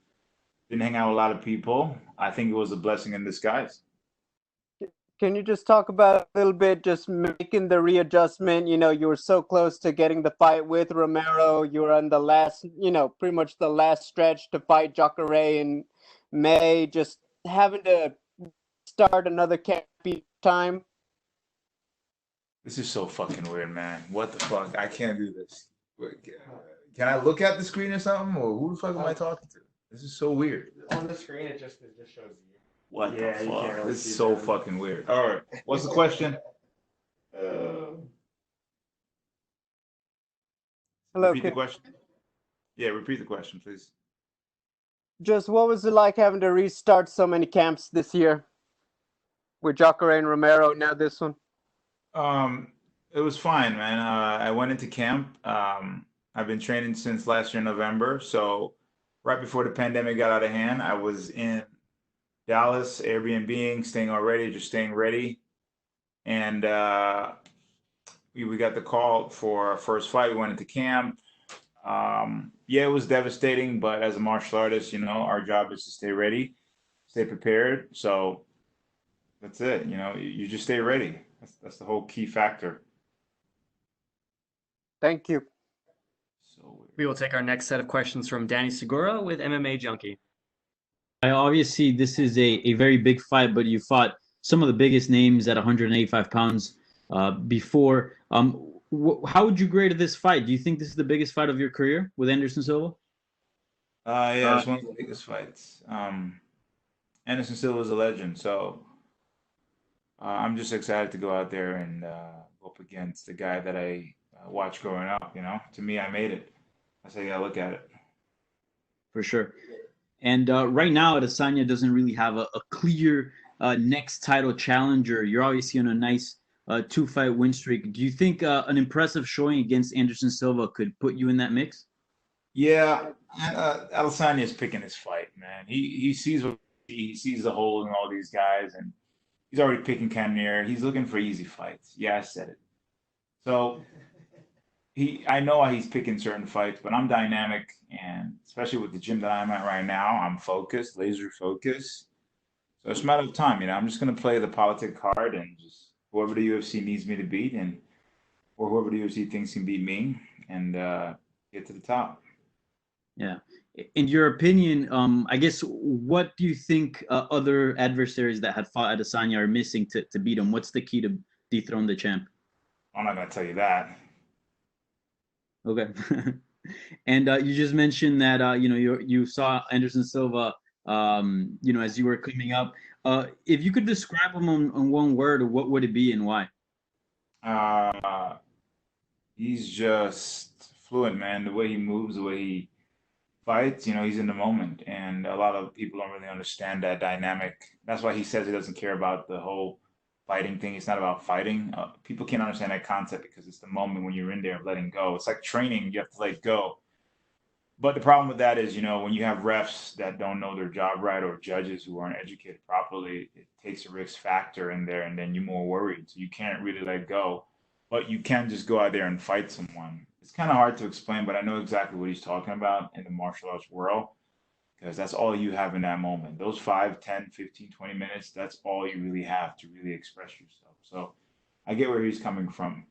Didn't hang out with a lot of people. I think it was a blessing in disguise. Can you just talk about a little bit, just making the readjustment? You were so close to getting the fight with Romero. You were on the last, pretty much the last stretch to fight Jacare in May. Just having to start another camp each time. This is so fucking weird, man. What the fuck? I can't do this. Can I look at the screen or something? Or who the fuck am I talking to? This is so weird. On the screen, it just shows you. What the fuck? Really, this is so fucking weird. All right. What's the question? Hello. Repeat the question. Yeah, repeat the question, please. Just what was it like having to restart so many camps this year with Jacare and Romero, now this one? It was fine, man. I went into camp. I've been training since last year, November. So right before the pandemic got out of hand, I was in Dallas, Airbnb, staying ready. And we got the call for our first fight. We went into camp. Yeah, it was devastating, but as a martial artist, our job is to stay ready, stay prepared. So that's it. You just stay ready. That's the whole key factor. Thank you. We will take our next set of questions from Danny Segura with MMA Junkie. Obviously, this is a very big fight, but you fought some of the biggest names at 185 pounds before. How would you grade this fight? Do you think this is the biggest fight of your career with Anderson Silva? Yeah, it's one of the biggest fights. Anderson Silva is a legend, so I'm just excited to go out there and go up against the guy that I watched growing up. To me, I made it. That's how you gotta look at it. For sure. And right now, Adesanya doesn't really have a clear next title challenger. You're obviously on a nice 2-fight win streak. Do you think an impressive showing against Anderson Silva could put you in that mix? Yeah, Adesanya is picking his fight, man. He sees the hole in all these guys, and He's already picking Cannonier. He's looking for easy fights. Yeah, I said it. So I know why he's picking certain fights, but I'm dynamic, and especially with the gym that I'm at right now, I'm focused, laser focused. So it's a matter of time, I'm just gonna play the politic card and just whoever the UFC needs me to beat, and or whoever the UFC thinks can beat me, and get to the top. Yeah. In your opinion, I guess what do you think other adversaries that had fought Adesanya are missing to beat him? What's the key to dethrone the champ? I'm not gonna tell you that. Okay. And you just mentioned that you saw Anderson Silva as you were coming up. If you could describe him on one word, what would it be and why? Uh, he's just fluent, man. The way he moves, the way he fights, he's in the moment. And a lot of people don't really understand that dynamic. That's why he says he doesn't care about the whole fighting thing. It's not about fighting. People can't understand that concept because it's the moment when you're in there letting go. It's like training, you have to let go. But the problem with that is, when you have refs that don't know their job right or judges who aren't educated properly, it takes a risk factor in there and then you're more worried. So you can't really let go, but you can just go out there and fight someone. It's kind of hard to explain, but I know exactly what he's talking about in the martial arts world because that's all you have in that moment. Those 5, 10, 15, 20 minutes, that's all you really have to really express yourself. So I get where he's coming from.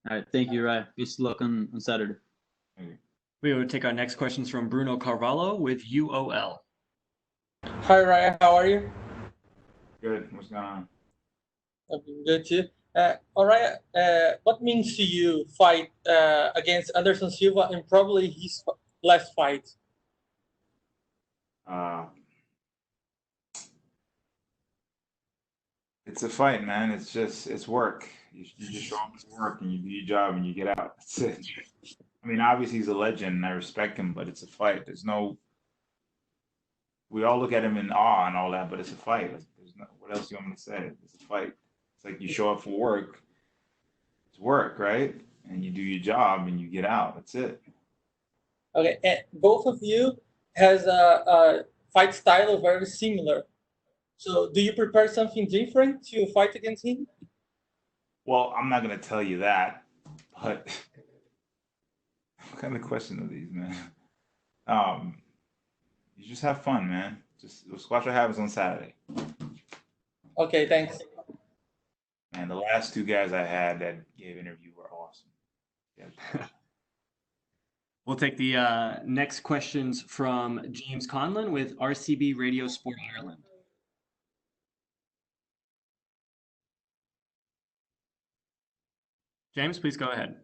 All right, thank you, Uriah. Best of luck on Saturday. We will take our next questions from Bruno Carvalho with UOL. Hi, Ryan. How are you? Good. What's going on? I'm good too. All right. What means to you fight against Anderson Silva and probably his last fight? It's a fight, man. It's work. You just show up to work and you do your job and you get out. That's it. I mean, obviously he's a legend and I respect him, but it's a fight. We all look at him in awe and all that, but it's a fight. What else do you want me to say? It's a fight. It's like you show up for work. It's work, right? And you do your job and you get out. That's it. Okay. And both of you has a fight style very similar. So do you prepare something different to fight against him? Well, I'm not gonna tell you that, but what kind of question are these, man? You just have fun, man. Just watch what happens on Saturday. Okay, thanks. And the last two guys I had that gave interview were awesome. Yeah. We'll take the next questions from James Conlon with RCB Radio Sport Ireland. James, please go ahead.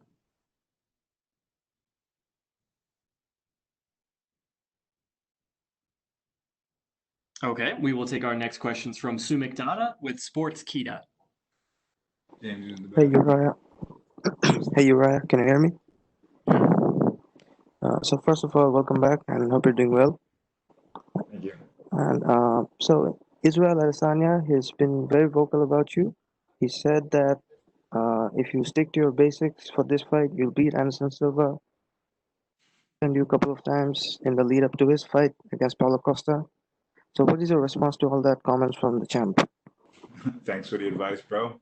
Okay, we will take our next questions from Sumik Dada with Sports Kita. Hey Uriah. Hey Uriah, can you hear me? So first of all, welcome back and hope you're doing well. Thank you. And so Israel Adesanya has been very vocal about you. He said that if you stick to your basics for this fight, you'll beat Anderson Silva. And you a couple of times in the lead up to his fight against Paulo Costa. So what is your response to all that comments from the champ? Thanks for the advice, bro.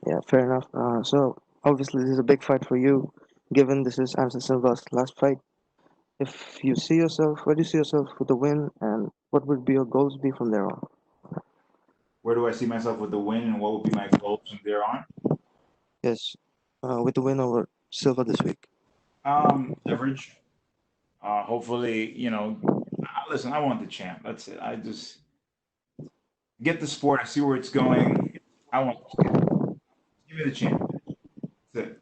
Yeah, fair enough. So obviously this is a big fight for you, given this is Anderson Silva's last fight. If you see yourself, where do you see yourself with the win, and what would be your goals be from there on? Where do I see myself with the win, and what would be my goals from there on? Yes, with the win over Silva this week. Leverage. Hopefully, listen, I want the champ. That's it. I just get the sport. I see where it's going. I want the champ. Give me the champ. That's it.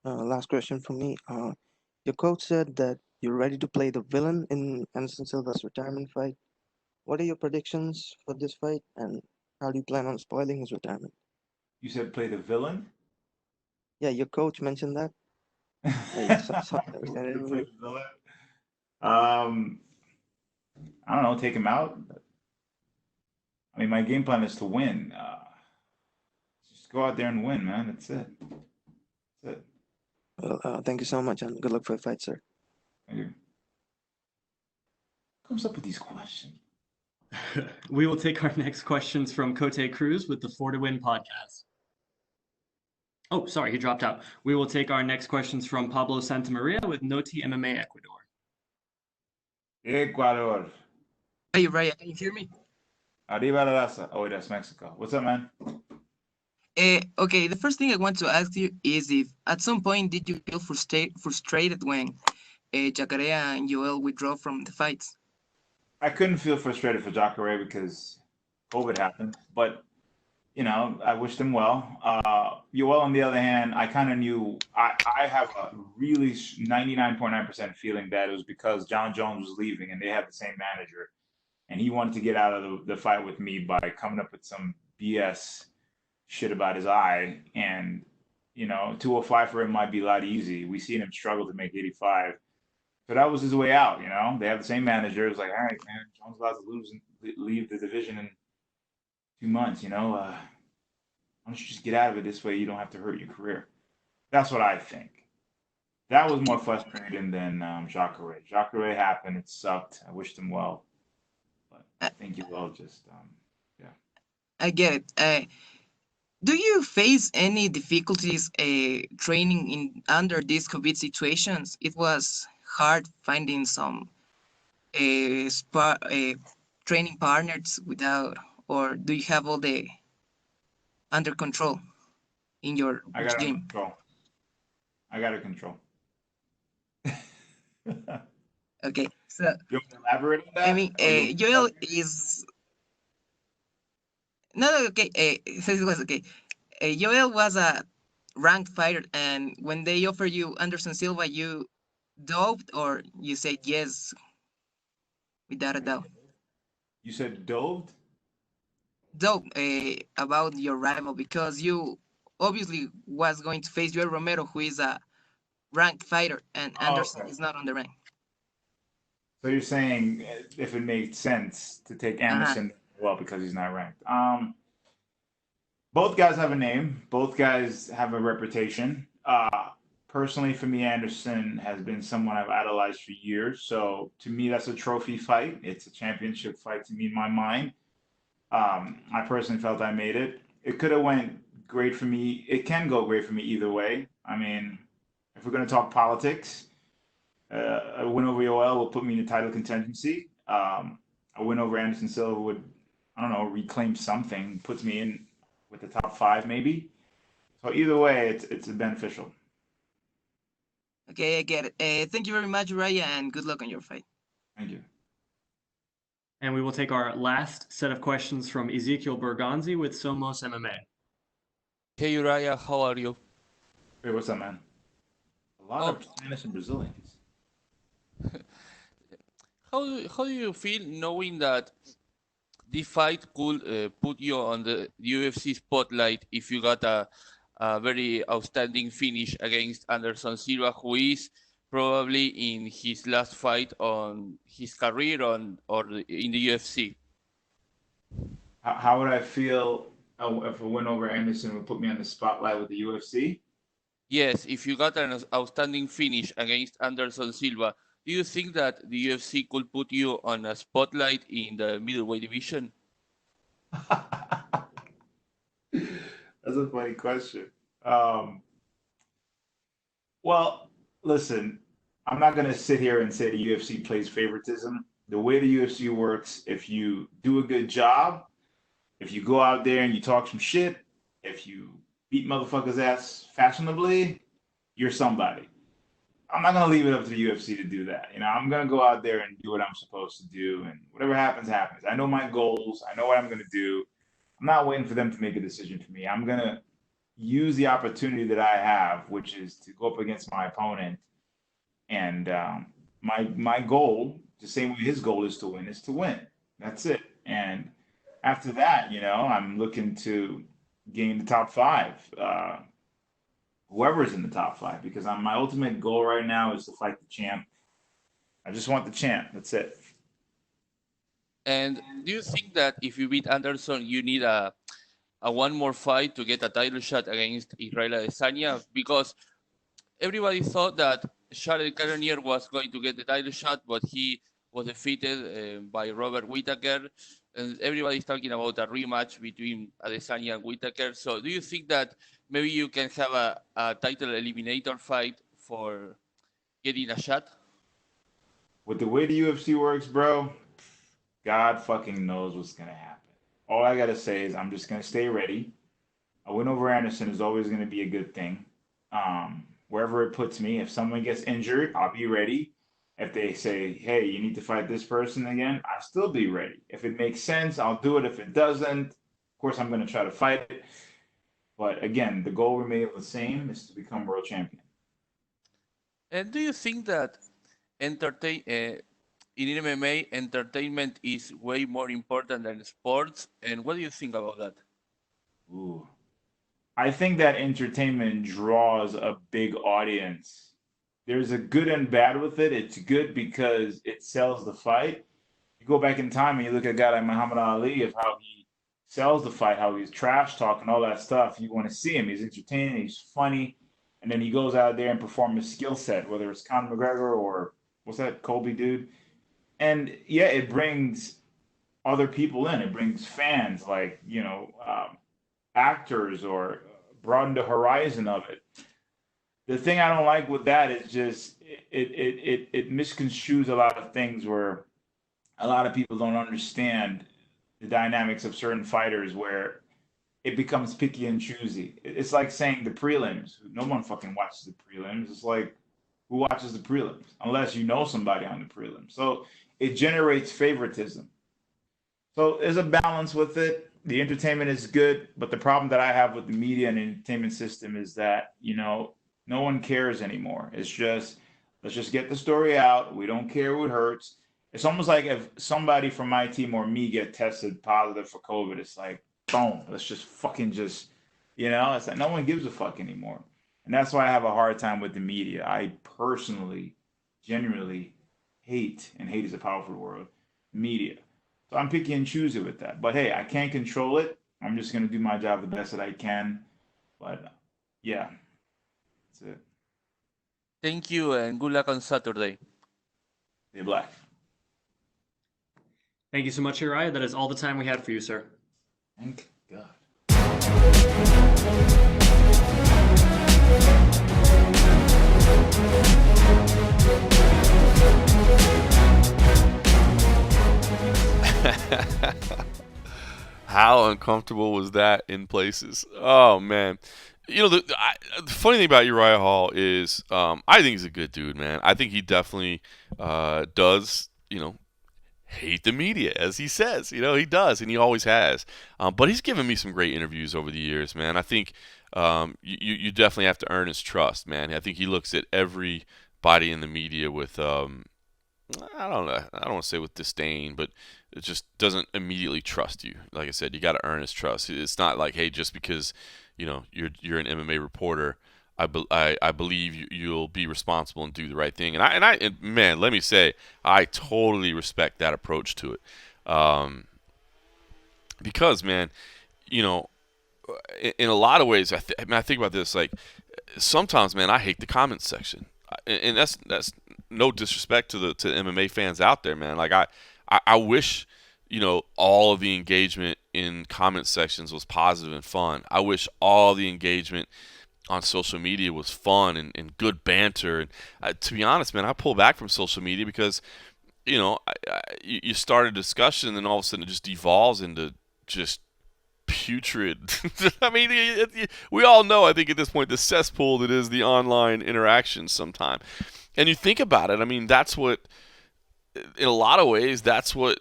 Last question from me. Your coach said that you're ready to play the villain in Anderson Silva's retirement fight. What are your predictions for this fight, and how do you plan on spoiling his retirement? You said play the villain? Yeah, your coach mentioned that. Play the villain? I don't know, take him out. I mean, my game plan is to win. Just go out there and win, man. That's it. That's it. Well, thank you so much, and good luck for the fight, sir. Thank you. Who comes up with these questions? We will take our next questions from Cote Cruz with the 4 to Win podcast. Oh, sorry, he dropped out. We will take our next questions from Pablo Santamaria with Noti MMA Ecuador. Ecuador. Hey, Uriah, can you hear me? Arriba la raza. Oh, that's Mexico. What's up, man? Okay, the first thing I want to ask you is if at some point did you feel frustrated when Jacarea and Joel withdraw from the fights? I couldn't feel frustrated for Jacare because COVID happened, but you know, I wished him well. Yoel, on the other hand, I kind of knew I have a really 99.9% feeling that it was because John Jones was leaving and they had the same manager, and he wanted to get out of the fight with me by coming up with some BS shit about his eye. And you know, 205 for him might be a lot easy. We seen him struggle to make 85. So that was his way out, you know. They have the same manager. It was like, all right, man, Jones about to lose and leave the division in 2 months, you know. Why don't you just get out of it this way? You don't have to hurt your career. That's what I think. That was more frustrating than Jacare. Jacare happened. It sucked. I wished him well, but I think you will just, yeah. I get it. Do you face any difficulties training in under these COVID situations? It was hard finding some training partners without, or do you have all the under control in your I got it under gym? control. I got it control. Okay, so You want to elaborate on that? I mean, Joel is no okay. So it was okay. Joel was a ranked fighter, and when they offer you Anderson Silva, you doped or you said yes without a doubt. You said doved? Dope about your rival because you obviously was going to face Joel Romero, who is a ranked fighter, and Anderson Okay. is not on the rank. So you're saying if it made sense to take Anderson, well, because he's not ranked. Both guys have a name. Both guys have a reputation. Personally, for me, Anderson has been someone I've idolized for years. So to me, that's a trophy fight. It's a championship fight to me in my mind. I personally felt I made it. It could have went great for me. It can go great for me either way. I mean, if we're going to talk politics, a win over Yoel will put me in the title contingency. A win over Anderson Silva would, I don't know, reclaim something, puts me in with the top 5 maybe. So either way, it's beneficial. Okay, I get it. Thank you very much, Uriah, and good luck on your fight. Thank you. And we will take our last set of questions from Ezekiel Berganzi with Somos MMA. Hey Uriah, how are you? Hey, what's up, man? A lot of Spanish and Brazilians. How do you feel knowing that this fight could put you on the UFC spotlight if you got a very outstanding finish against Anderson Silva, who is probably in his last fight on his career or in the UFC? How would I feel if a win over Anderson would put me on the spotlight with the UFC? Yes, if you got an outstanding finish against Anderson Silva, do you think that the UFC could put you on a spotlight in the middleweight division? That's a funny question. Well, listen, I'm not going to sit here and say the UFC plays favoritism. The way the UFC works, if you do a good job, if you go out there and you talk some shit, if you beat motherfuckers' ass fashionably, you're somebody. I'm not going to leave it up to the UFC to do that. You know, I'm going to go out there and do what I'm supposed to do, and whatever happens, happens. I know my goals. I know what I'm going to do. I'm not waiting for them to make a decision for me. I'm going to use the opportunity that I have, which is to go up against my opponent. And my goal, the same way his goal is to win. That's it. And after that, you know, I'm looking to gain the top 5. Whoever's in the top 5, because my ultimate goal right now is to fight the champ. I just want the champ. That's it. And do you think that if you beat Anderson, you need a one more fight to get a title shot against Israel Adesanya? Because everybody thought that Charles Cannonier was going to get the title shot, but he was defeated by Robert Whittaker. and everybody's talking about a rematch between Adesanya and Whittaker. So do you think that maybe you can have a title eliminator fight for getting a shot? With the way the UFC works, bro, God fucking knows what's gonna happen. All I gotta say is I'm just gonna stay ready. A win over Anderson is always gonna be a good thing. Wherever it puts me, if someone gets injured, I'll be ready. If they say, hey, you need to fight this person again, I'll still be ready. If it makes sense, I'll do it. If it doesn't, of course, I'm gonna try to fight it. But again, the goal remains the same: is to become world champion. And do you think that in MMA, entertainment is way more important than sports? And what do you think about that? Ooh. I think that entertainment draws a big audience. There's a good and bad with it. It's good because it sells the fight. You go back in time and you look at a guy like Muhammad Ali, of how he sells the fight, how he's trash talking, all that stuff. You want to see him. He's entertaining, he's funny, and then he goes out there and performs his skill set, whether it's Conor McGregor or what's that Colby dude. And yeah, it brings other people in. It brings fans, like actors, or broaden the horizon of it. The thing I don't like with that is just it misconstrues a lot of things, where a lot of people don't understand the dynamics of certain fighters, where it becomes picky and choosy. It's like saying the prelims. No one fucking watches the prelims. It's like, who watches the prelims unless you know somebody on the prelims? So it generates favoritism. So there's a balance with it. The entertainment is good, but the problem that I have with the media and entertainment system is that, no one cares anymore. It's just, let's just get the story out. We don't care who it hurts. It's almost like if somebody from my team or me get tested positive for COVID, it's like, boom, let's just fucking it's like no one gives a fuck anymore. And that's why I have a hard time with the media. I personally, genuinely hate, and hate is a powerful word, media. So I'm picky and choosy with that. But hey, I can't control it. I'm just going to do my job the best that I can. But yeah, that's it. Thank you and good luck on Saturday. Stay black. Thank you so much, Uriah. That is all the time we had for you, sir. Thank God. How uncomfortable was that in places? Oh man, the funny thing about Uriah Hall is I think he's a good dude, man. I think he definitely does hate the media, as he says. He does, and he always has. But he's given me some great interviews over the years, man. I think you definitely have to earn his trust, man. I think he looks at everybody in the media with I don't know. I don't want to say with disdain, but it just doesn't immediately trust you. Like I said, you got to earn his trust. It's not like, hey, just because you're an MMA reporter, I believe you'll be responsible and do the right thing. And man, let me say, I totally respect that approach to it. Because man, in a lot of ways, I think about this, like sometimes, man, I hate the comments section, and that's no disrespect to the MMA fans out there, man. Like I wish all of the engagement in comment sections was positive and fun. I wish all the engagement on social media was fun and good banter. And to be honest, man, I pull back from social media because you start a discussion and then all of a sudden it just devolves into just putrid. I mean, we all know, I think at this point, the cesspool that is the online interaction sometime. And you think about it, I mean, that's what, in a lot of ways, that's what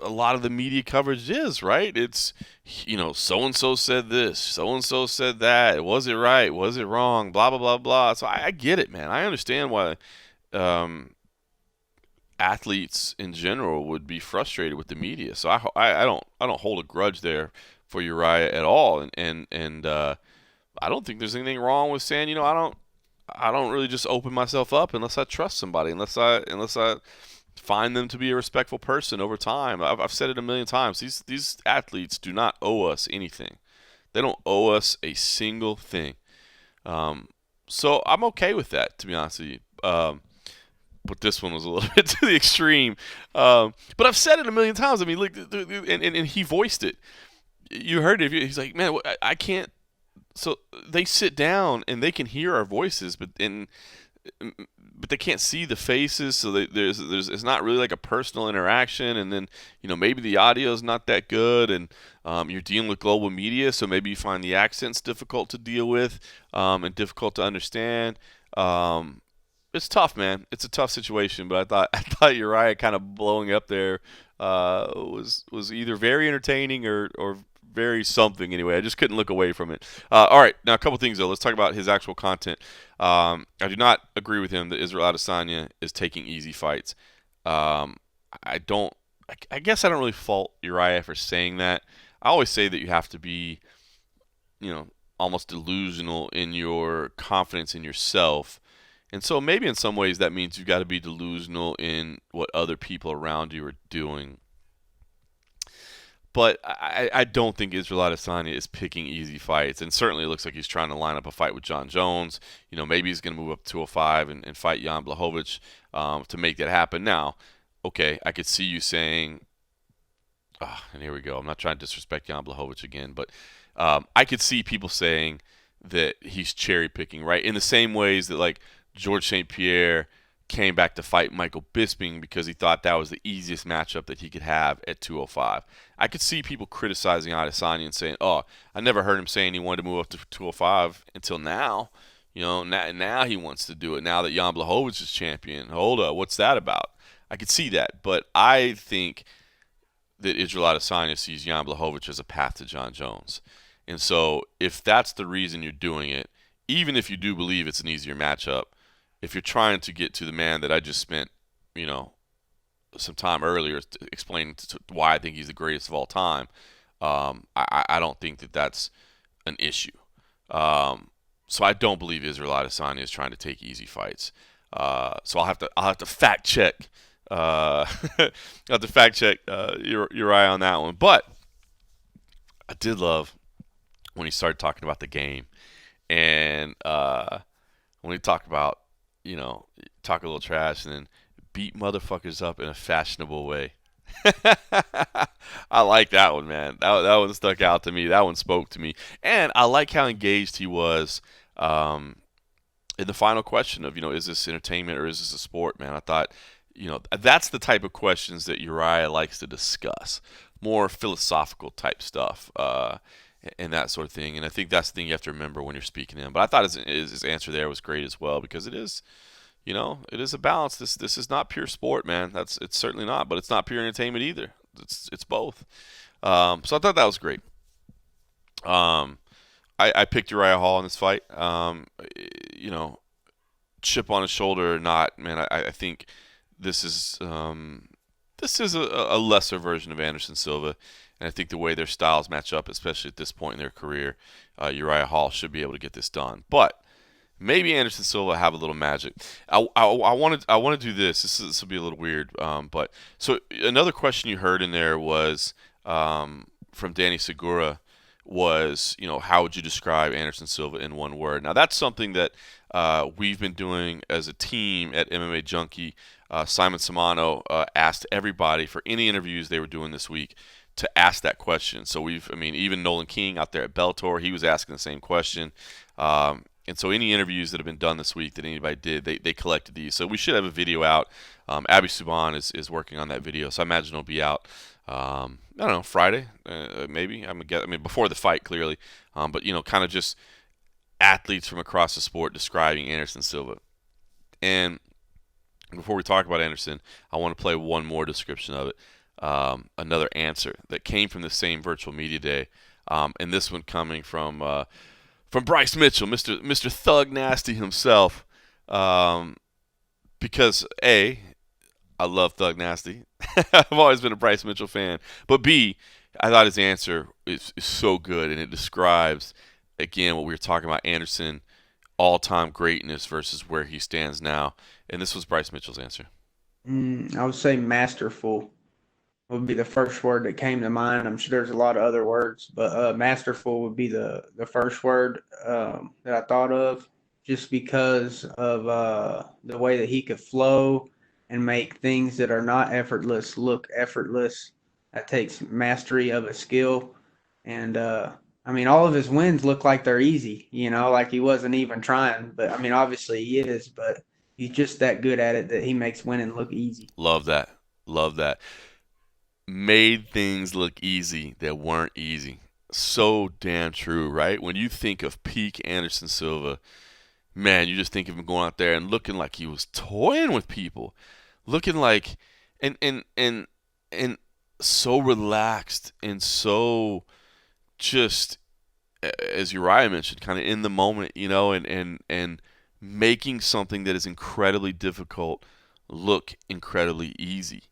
a lot of the media coverage is, right? It's, so-and-so said this, so-and-so said that, was it right, was it wrong, blah, blah, blah, blah. So I get it, man. I understand why athletes in general would be frustrated with the media. So I don't hold a grudge there for Uriah at all. And I don't think there's anything wrong with saying, I don't really just open myself up unless I trust somebody, unless I find them to be a respectful person over time. I've said it a million times. These athletes do not owe us anything. They don't owe us a single thing. So I'm okay with that, to be honest with you. but this one was a little bit to the extreme. But I've said it a million times. I mean, look, and he voiced it. You heard it. He's like, man, I can't. So they sit down and they can hear our voices, but they can't see the faces. So there's it's not really like a personal interaction. And then maybe the audio is not that good, and you're dealing with global media, so maybe you find the accents difficult to deal with and difficult to understand. It's tough, man. It's a tough situation, but I thought Uriah kind of blowing up there was either very entertaining or very something. Anyway, I just couldn't look away from it. All right, now a couple things though. Let's talk about his actual content. I do not agree with him that Israel Adesanya is taking easy fights. I don't. I guess I don't really fault Uriah for saying that. I always say that you have to be, almost delusional in your confidence in yourself. And so maybe in some ways that means you've got to be delusional in what other people around you are doing. But I don't think Israel Adesanya is picking easy fights. And certainly it looks like he's trying to line up a fight with John Jones. Maybe he's going to move up to 205 and fight Jan Blachowicz to make that happen. Now, okay, I could see you saying, and here we go. I'm not trying to disrespect Jan Blachowicz again, but I could see people saying that he's cherry picking, right? In the same ways that like George St. Pierre came back to fight Michael Bisping because he thought that was the easiest matchup that he could have at 205. I could see people criticizing Adesanya and saying, "Oh, I never heard him saying he wanted to move up to 205 until now. Now he wants to do it. Now that Jan Blachowicz is champion, hold up, what's that about?" I could see that, but I think that Israel Adesanya sees Jan Blachowicz as a path to John Jones, and so if that's the reason you're doing it, even if you do believe it's an easier matchup, if you're trying to get to the man that I just spent, some time earlier explaining why I think he's the greatest of all time, I don't think that that's an issue. So I don't believe Israel Adesanya is trying to take easy fights. So I'll have to fact check. I'll have to fact check Uriah on that one. But I did love when he started talking about the game, and when he talked about talk a little trash and then beat motherfuckers up in a fashionable way. I like that one, man. That one stuck out to me. That one spoke to me. And I like how engaged he was in the final question of, is this entertainment or is this a sport, man? I thought, that's the type of questions that Uriah likes to discuss. More philosophical type stuff. And that sort of thing. And I think that's the thing you have to remember when you're speaking to him. But I thought his answer there was great as well, because it is, it is a balance. This is not pure sport, man. It's certainly not, but it's not pure entertainment either. It's both. So I thought that was great. I picked Uriah Hall in this fight. Chip on his shoulder or not, man. I think this is a lesser version of Anderson Silva. And I think the way their styles match up, especially at this point in their career, Uriah Hall should be able to get this done. But maybe Anderson Silva have a little magic. I want to do this. This will be a little weird. But so another question you heard in there was from Danny Segura was, how would you describe Anderson Silva in one word? Now that's something that we've been doing as a team at MMA Junkie. Simon Samano asked everybody for any interviews they were doing this week to ask that question. So even Nolan King out there at Bellator, he was asking the same question. And so any interviews that have been done this week that anybody did, they collected these. So we should have a video out. Abby Subban is working on that video, so I imagine it'll be out, I don't know, Friday, maybe. Before the fight, clearly. But, kind of just athletes from across the sport describing Anderson Silva. And before we talk about Anderson, I want to play one more description of it. Another answer that came from the same virtual media day, and this one coming from Bryce Mitchell, Mr. Thug Nasty himself, because A, I love Thug Nasty. I've always been a Bryce Mitchell fan, but B, I thought his answer is so good, and it describes again what we were talking about, Anderson all-time greatness versus where he stands now, and this was Bryce Mitchell's answer. I would say masterful would be the first word that came to mind. I'm sure there's a lot of other words, but masterful would be the first word that I thought of, just because of the way that he could flow, and make things that are not effortless look effortless. That takes mastery of a skill. And I mean, all of his wins look like they're easy, like he wasn't even trying. But I mean, obviously he is, but he's just that good at it that he makes winning look easy. Love that. Love that. Made things look easy that weren't easy. So damn true, right? When you think of peak Anderson Silva, man, you just think of him going out there and looking like he was toying with people, looking like and so relaxed and so just, as Uriah mentioned, kind of in the moment, and making something that is incredibly difficult look incredibly easy.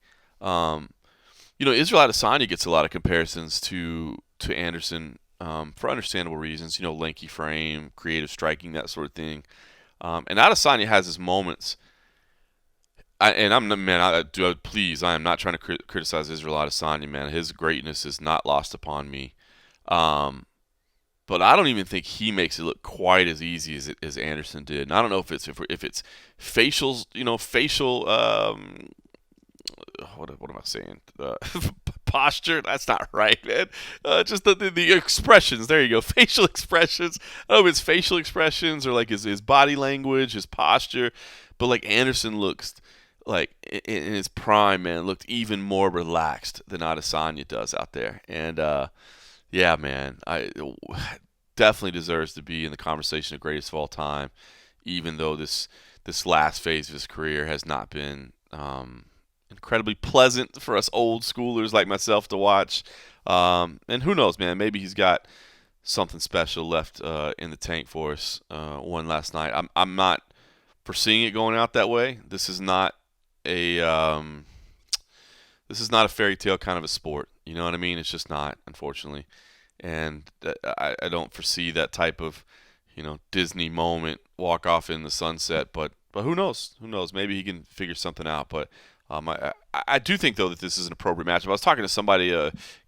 Israel Adesanya gets a lot of comparisons to Anderson for understandable reasons. Lanky frame, creative striking, that sort of thing. And Adesanya has his moments. Please, I am not trying to criticize Israel Adesanya, man. His greatness is not lost upon me. But I don't even think he makes it look quite as easy as Anderson did. And I don't know if it's facials, facial. What am I saying? Posture. That's not right, man. Just the expressions. There you go. Facial expressions. I don't know if it's facial expressions or like his body language, his posture. But like Anderson looks like in his prime, man, looked even more relaxed than Adesanya does out there. And yeah, man, I definitely deserves to be in the conversation of greatest of all time, even though this last phase of his career has not been incredibly pleasant for us old schoolers like myself to watch. And who knows, man? Maybe he's got something special left in the tank for us. One last night. I'm not foreseeing it going out that way. This is not a fairy tale kind of a sport. You know what I mean? It's just not, unfortunately. And I don't foresee that type of, Disney moment, walk off in the sunset. But who knows? Who knows? Maybe he can figure something out. But I do think though that this is an appropriate matchup. I was talking to somebody,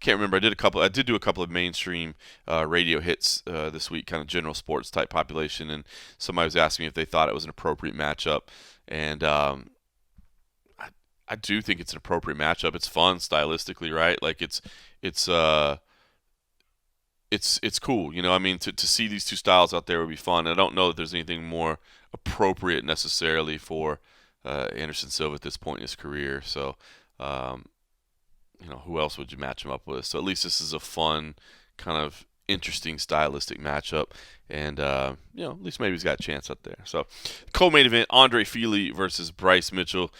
can't remember. I did do a couple of mainstream radio hits this week, kind of general sports type population, and somebody was asking me if they thought it was an appropriate matchup, and I do think it's an appropriate matchup. It's fun stylistically, right? Like it's cool, I mean, to see these two styles out there would be fun. I don't know that there's anything more appropriate necessarily for Anderson Silva at this point in his career. So, who else would you match him up with? So at least this is a fun, kind of interesting stylistic matchup. And, at least maybe he's got a chance up there. So, co-main event, Andre Fili versus Bryce Mitchell.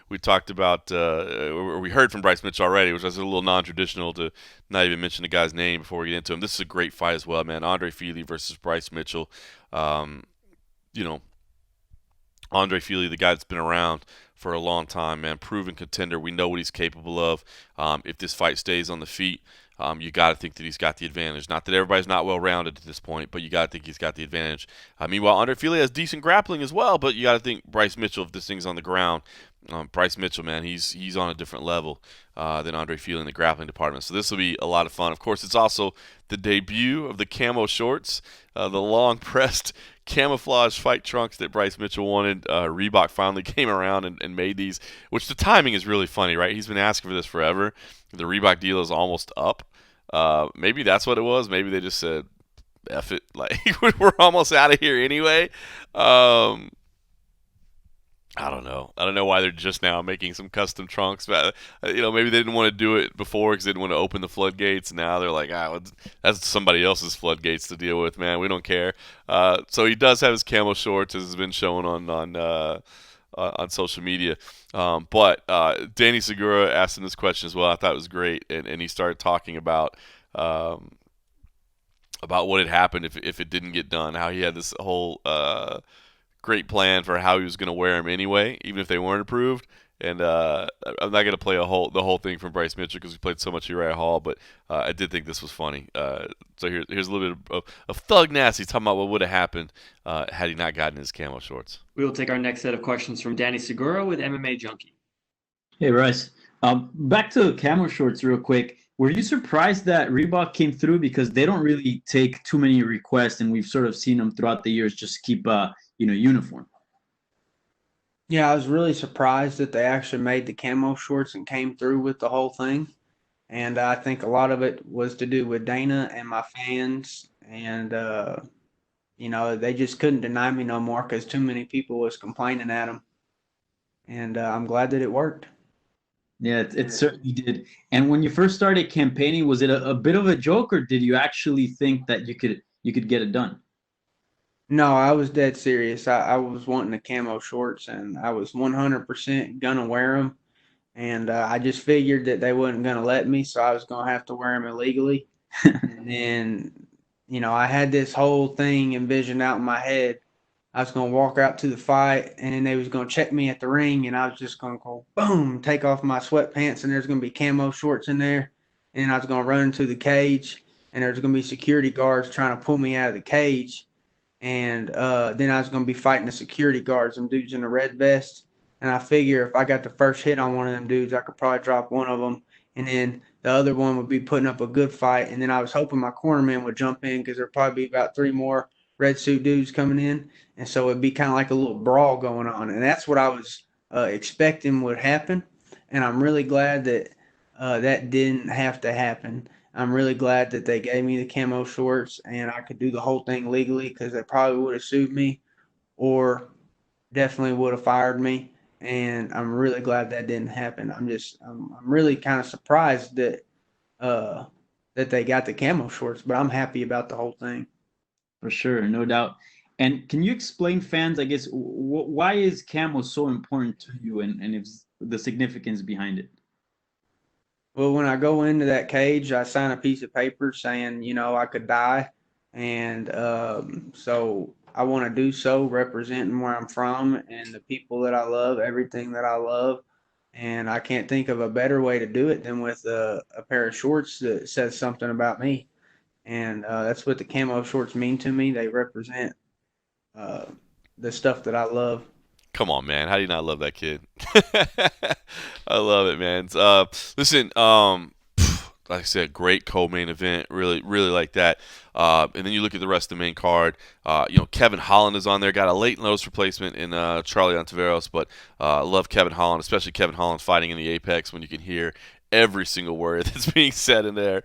We talked about, we heard from Bryce Mitchell already, which was a little non-traditional to not even mention the guy's name before we get into him. This is a great fight as well, man. Andre Fili versus Bryce Mitchell. Andre Fili, the guy that's been around for a long time, man, proven contender. We know what he's capable of. If this fight stays on the feet, you got to think that he's got the advantage. Not that everybody's not well-rounded at this point, but you got to think he's got the advantage. Meanwhile, Andre Fili has decent grappling as well, but you got to think Bryce Mitchell, if this thing's on the ground, Bryce Mitchell, man, he's on a different level than Andre Fili in the grappling department. So this will be a lot of fun. Of course, it's also the debut of the camo shorts, the long-pressed camouflage fight trunks that Bryce Mitchell wanted. Reebok finally came around and made these, which the timing is really funny, right? He's been asking for this forever. The Reebok deal is almost up. Maybe that's what it was. Maybe they just said, F it, like we're almost out of here anyway. I don't know. I don't know why they're just now making some custom trunks. But, maybe they didn't want to do it before because they didn't want to open the floodgates. Now they're like, that's somebody else's floodgates to deal with, man. We don't care. So he does have his camo shorts, as has been shown on social media. But Danny Segura asked him this question as well. I thought it was great, and he started talking about what had happened if it didn't get done. How he had this whole great plan for how he was going to wear them anyway, even if they weren't approved. And I'm not going to play the whole thing from Bryce Mitchell because we played so much Uriah Hall, but I did think this was funny. So here's a little bit of Thug Nasty talking about what would have happened had he not gotten his camo shorts. We will take our next set of questions from Danny Segura with MMA Junkie. Hey, Bryce. Back to camo shorts real quick. Were you surprised that Reebok came through? Because they don't really take too many requests, and we've sort of seen them throughout the years just keep uniform. Yeah, I was really surprised that they actually made the camo shorts and came through with the whole thing. And I think a lot of it was to do with Dana and my fans. And, they just couldn't deny me no more because too many people was complaining at them. And I'm glad that it worked. Yeah, it certainly did. And when you first started campaigning, was it a bit of a joke, or did you actually think that you could get it done? No, I was dead serious. I was wanting the camo shorts, and I was 100% gonna wear them. And I just figured that they wasn't gonna let me, so I was gonna have to wear them illegally. And then, I had this whole thing envisioned out in my head. I was gonna walk out to the fight, and then they was gonna check me at the ring, and I was just gonna go boom, take off my sweatpants, and there's gonna be camo shorts in there, and I was gonna run into the cage, and there's gonna be security guards trying to pull me out of the cage, and then I was gonna be fighting the security guards, them dudes in the red vest, and I figure if I got the first hit on one of them dudes, I could probably drop one of them, and then the other one would be putting up a good fight, and then I was hoping my cornerman would jump in because there'd probably be about three more red suit dudes coming in, and so it'd be kind of like a little brawl going on, and that's what I was expecting would happen, and I'm really glad that that didn't have to happen. I'm really glad that they gave me the camo shorts and I could do the whole thing legally because they probably would have sued me or definitely would have fired me. And I'm really glad that didn't happen. I'm really kind of surprised uh, that they got the camo shorts, but I'm happy about the whole thing. For sure, no doubt. And can you explain fans, I guess, why is camo so important to you, and if the significance behind it? Well, when I go into that cage, I sign a piece of paper saying, I could die. And so I want to do so representing where I'm from and the people that I love, everything that I love. And I can't think of a better way to do it than with a pair of shorts that says something about me. And that's what the camo shorts mean to me. They represent uh, the stuff that I love. Come on, man. How do you not love that kid? I love it, man. Listen, like I said, great co-main event. Really, really like that. And then you look at the rest of the main card. Kevin Holland is on there. Got a late notice replacement in Charlie Ontiveros, but I love Kevin Holland, especially Kevin Holland fighting in the Apex when you can hear every single word that's being said in there.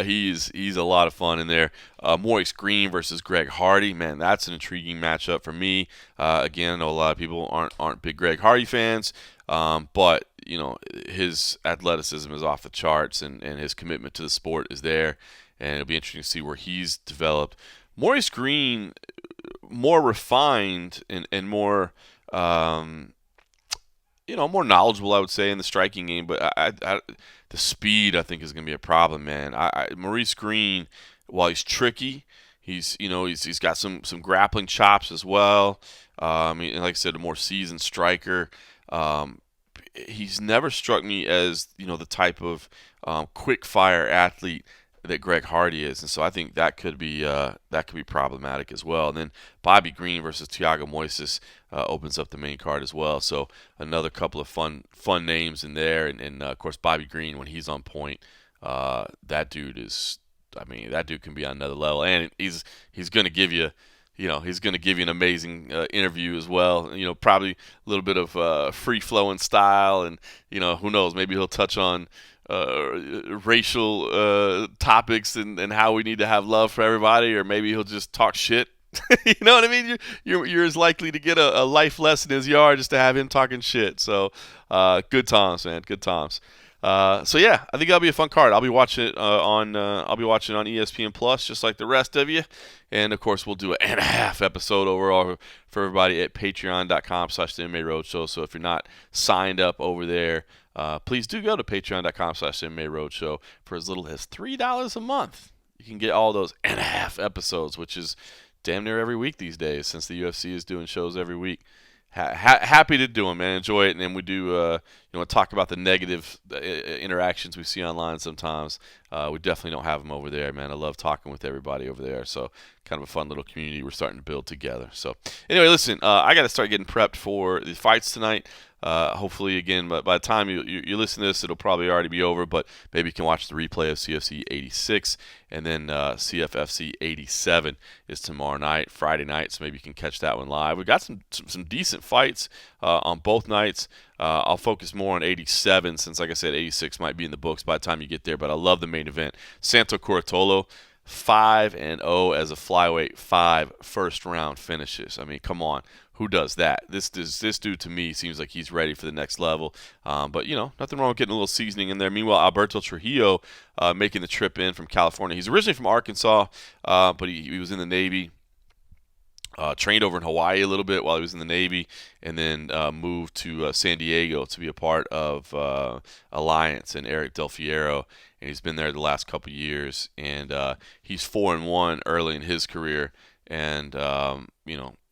He's a lot of fun in there. Maurice Green versus Greg Hardy, man, that's an intriguing matchup for me. Again, I know a lot of people aren't big Greg Hardy fans, but his athleticism is off the charts, and his commitment to the sport is there, and it'll be interesting to see where he's developed. Maurice Green, more refined and more more knowledgeable, I would say, in the striking game. But the speed, I think, is going to be a problem, man. Maurice Green, while he's tricky, he's got some grappling chops as well. And like I said, a more seasoned striker. He's never struck me as the type of quick fire athlete that Greg Hardy is, and so I think that could be problematic as well. And then Bobby Green versus Thiago Moises opens up the main card as well. So another couple of fun names in there, and of course Bobby Green, when he's on point, that dude is. I mean, that dude can be on another level, and he's going to give you. He's going to give you an amazing interview as well. Probably a little bit of free-flowing style, and who knows? Maybe he'll touch on racial topics and how we need to have love for everybody, or maybe he'll just talk shit. You know what I mean? You're as likely to get a life lesson as you are just to have him talking shit. So good times, man. Good times. So yeah, I think that'll be a fun card. I'll be watching it on ESPN Plus, just like the rest of you, and of course we'll do an and a half episode overall for everybody at Patreon.com/The MMA Roadshow. So if you're not signed up over there, please do go to Patreon.com/The MMA Roadshow for as little as $3 a month. You can get all those and a half episodes, which is damn near every week these days, since the UFC is doing shows every week. Happy to do them, man. Enjoy it, and then we do want to talk about the negative interactions we see online sometimes, we definitely don't have them over there, man. I love talking with everybody over there. So kind of a fun little community we're starting to build together. So anyway, listen, I got to start getting prepped for the fights tonight. Hopefully, again, by the time you listen to this, it'll probably already be over, but maybe you can watch the replay of CFC 86, and then CFFC 87 is tomorrow night, Friday night, so maybe you can catch that one live. We've got some decent fights on both nights. I'll focus more on 87 since, like I said, 86 might be in the books by the time you get there, but I love the main event. Santo Curatolo, 5-0 as a flyweight, 5 first-round finishes. I mean, come on. Who does that? This dude, to me, seems like he's ready for the next level. But, nothing wrong with getting a little seasoning in there. Meanwhile, Alberto Trujillo making the trip in from California. He's originally from Arkansas, but he was in the Navy. Trained over in Hawaii a little bit while he was in the Navy, and then moved to San Diego to be a part of Alliance and Eric Del Fiero. And he's been there the last couple of years, and he's 4-1 early in his career. And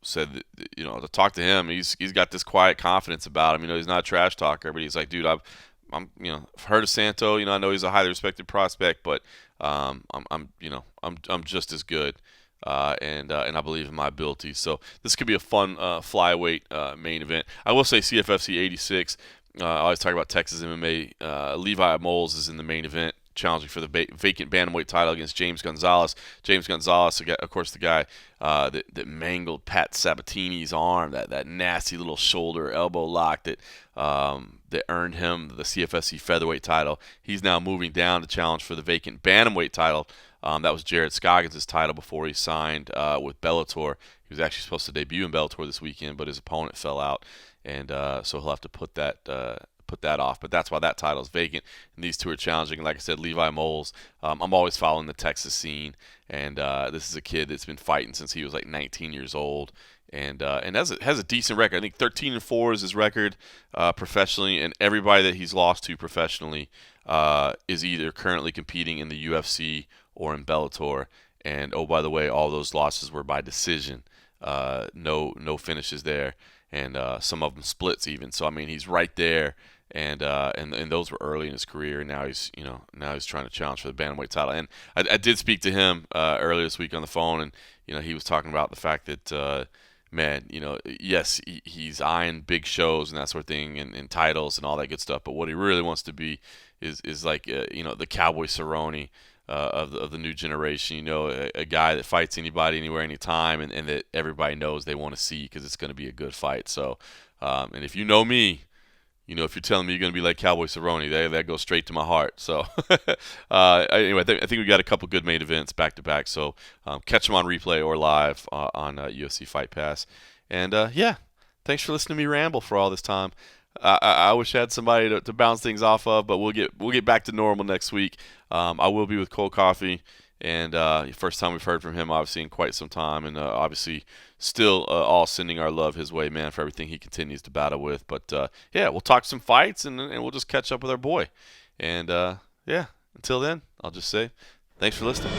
said that, to talk to him, he's got this quiet confidence about him. He's not a trash talker, but he's like, dude, I've heard of Santo. I know he's a highly respected prospect, but I'm just as good. And I believe in my abilities. So this could be a fun flyweight main event. I will say CFFC 86. I always talk about Texas MMA. Levi Moles is in the main event, challenging for the vacant bantamweight title against James Gonzalez. James Gonzalez, of course, the guy that mangled Pat Sabatini's arm, that nasty little shoulder elbow lock that earned him the CFFC featherweight title. He's now moving down to challenge for the vacant bantamweight title. That was Jared Scoggins' title before he signed with Bellator. He was actually supposed to debut in Bellator this weekend, but his opponent fell out, and so he'll have to put that off. But that's why that title is vacant, and these two are challenging. Like I said, Levi Moles. I'm always following the Texas scene, and this is a kid that's been fighting since he was like 19 years old. And has a decent record. I think 13-4 is his record professionally, and everybody that he's lost to professionally is either currently competing in the UFC or in Bellator. And oh, by the way, all those losses were by decision. No finishes there, and some of them splits even. So I mean, he's right there, and those were early in his career. And now he's trying to challenge for the bantamweight title. And I did speak to him earlier this week on the phone, and he was talking about the fact that. Man, yes, he's eyeing big shows and that sort of thing, and titles and all that good stuff. But what he really wants to be is like the Cowboy Cerrone of the new generation. A guy that fights anybody, anywhere, anytime, and that everybody knows they want to see because it's going to be a good fight. So, and if you know me, if you're telling me you're going to be like Cowboy Cerrone, that goes straight to my heart. So, anyway, I think we got a couple good main events back to back. So, catch them on replay or live on UFC Fight Pass. And yeah, thanks for listening to me ramble for all this time. I wish I had somebody to bounce things off of, but we'll get back to normal next week. I will be with Cole Coffey. And first time we've heard from him, obviously, in quite some time. And obviously, still all sending our love his way, man, for everything he continues to battle with. But, yeah, we'll talk some fights, and we'll just catch up with our boy. And, yeah, until then, I'll just say thanks for listening.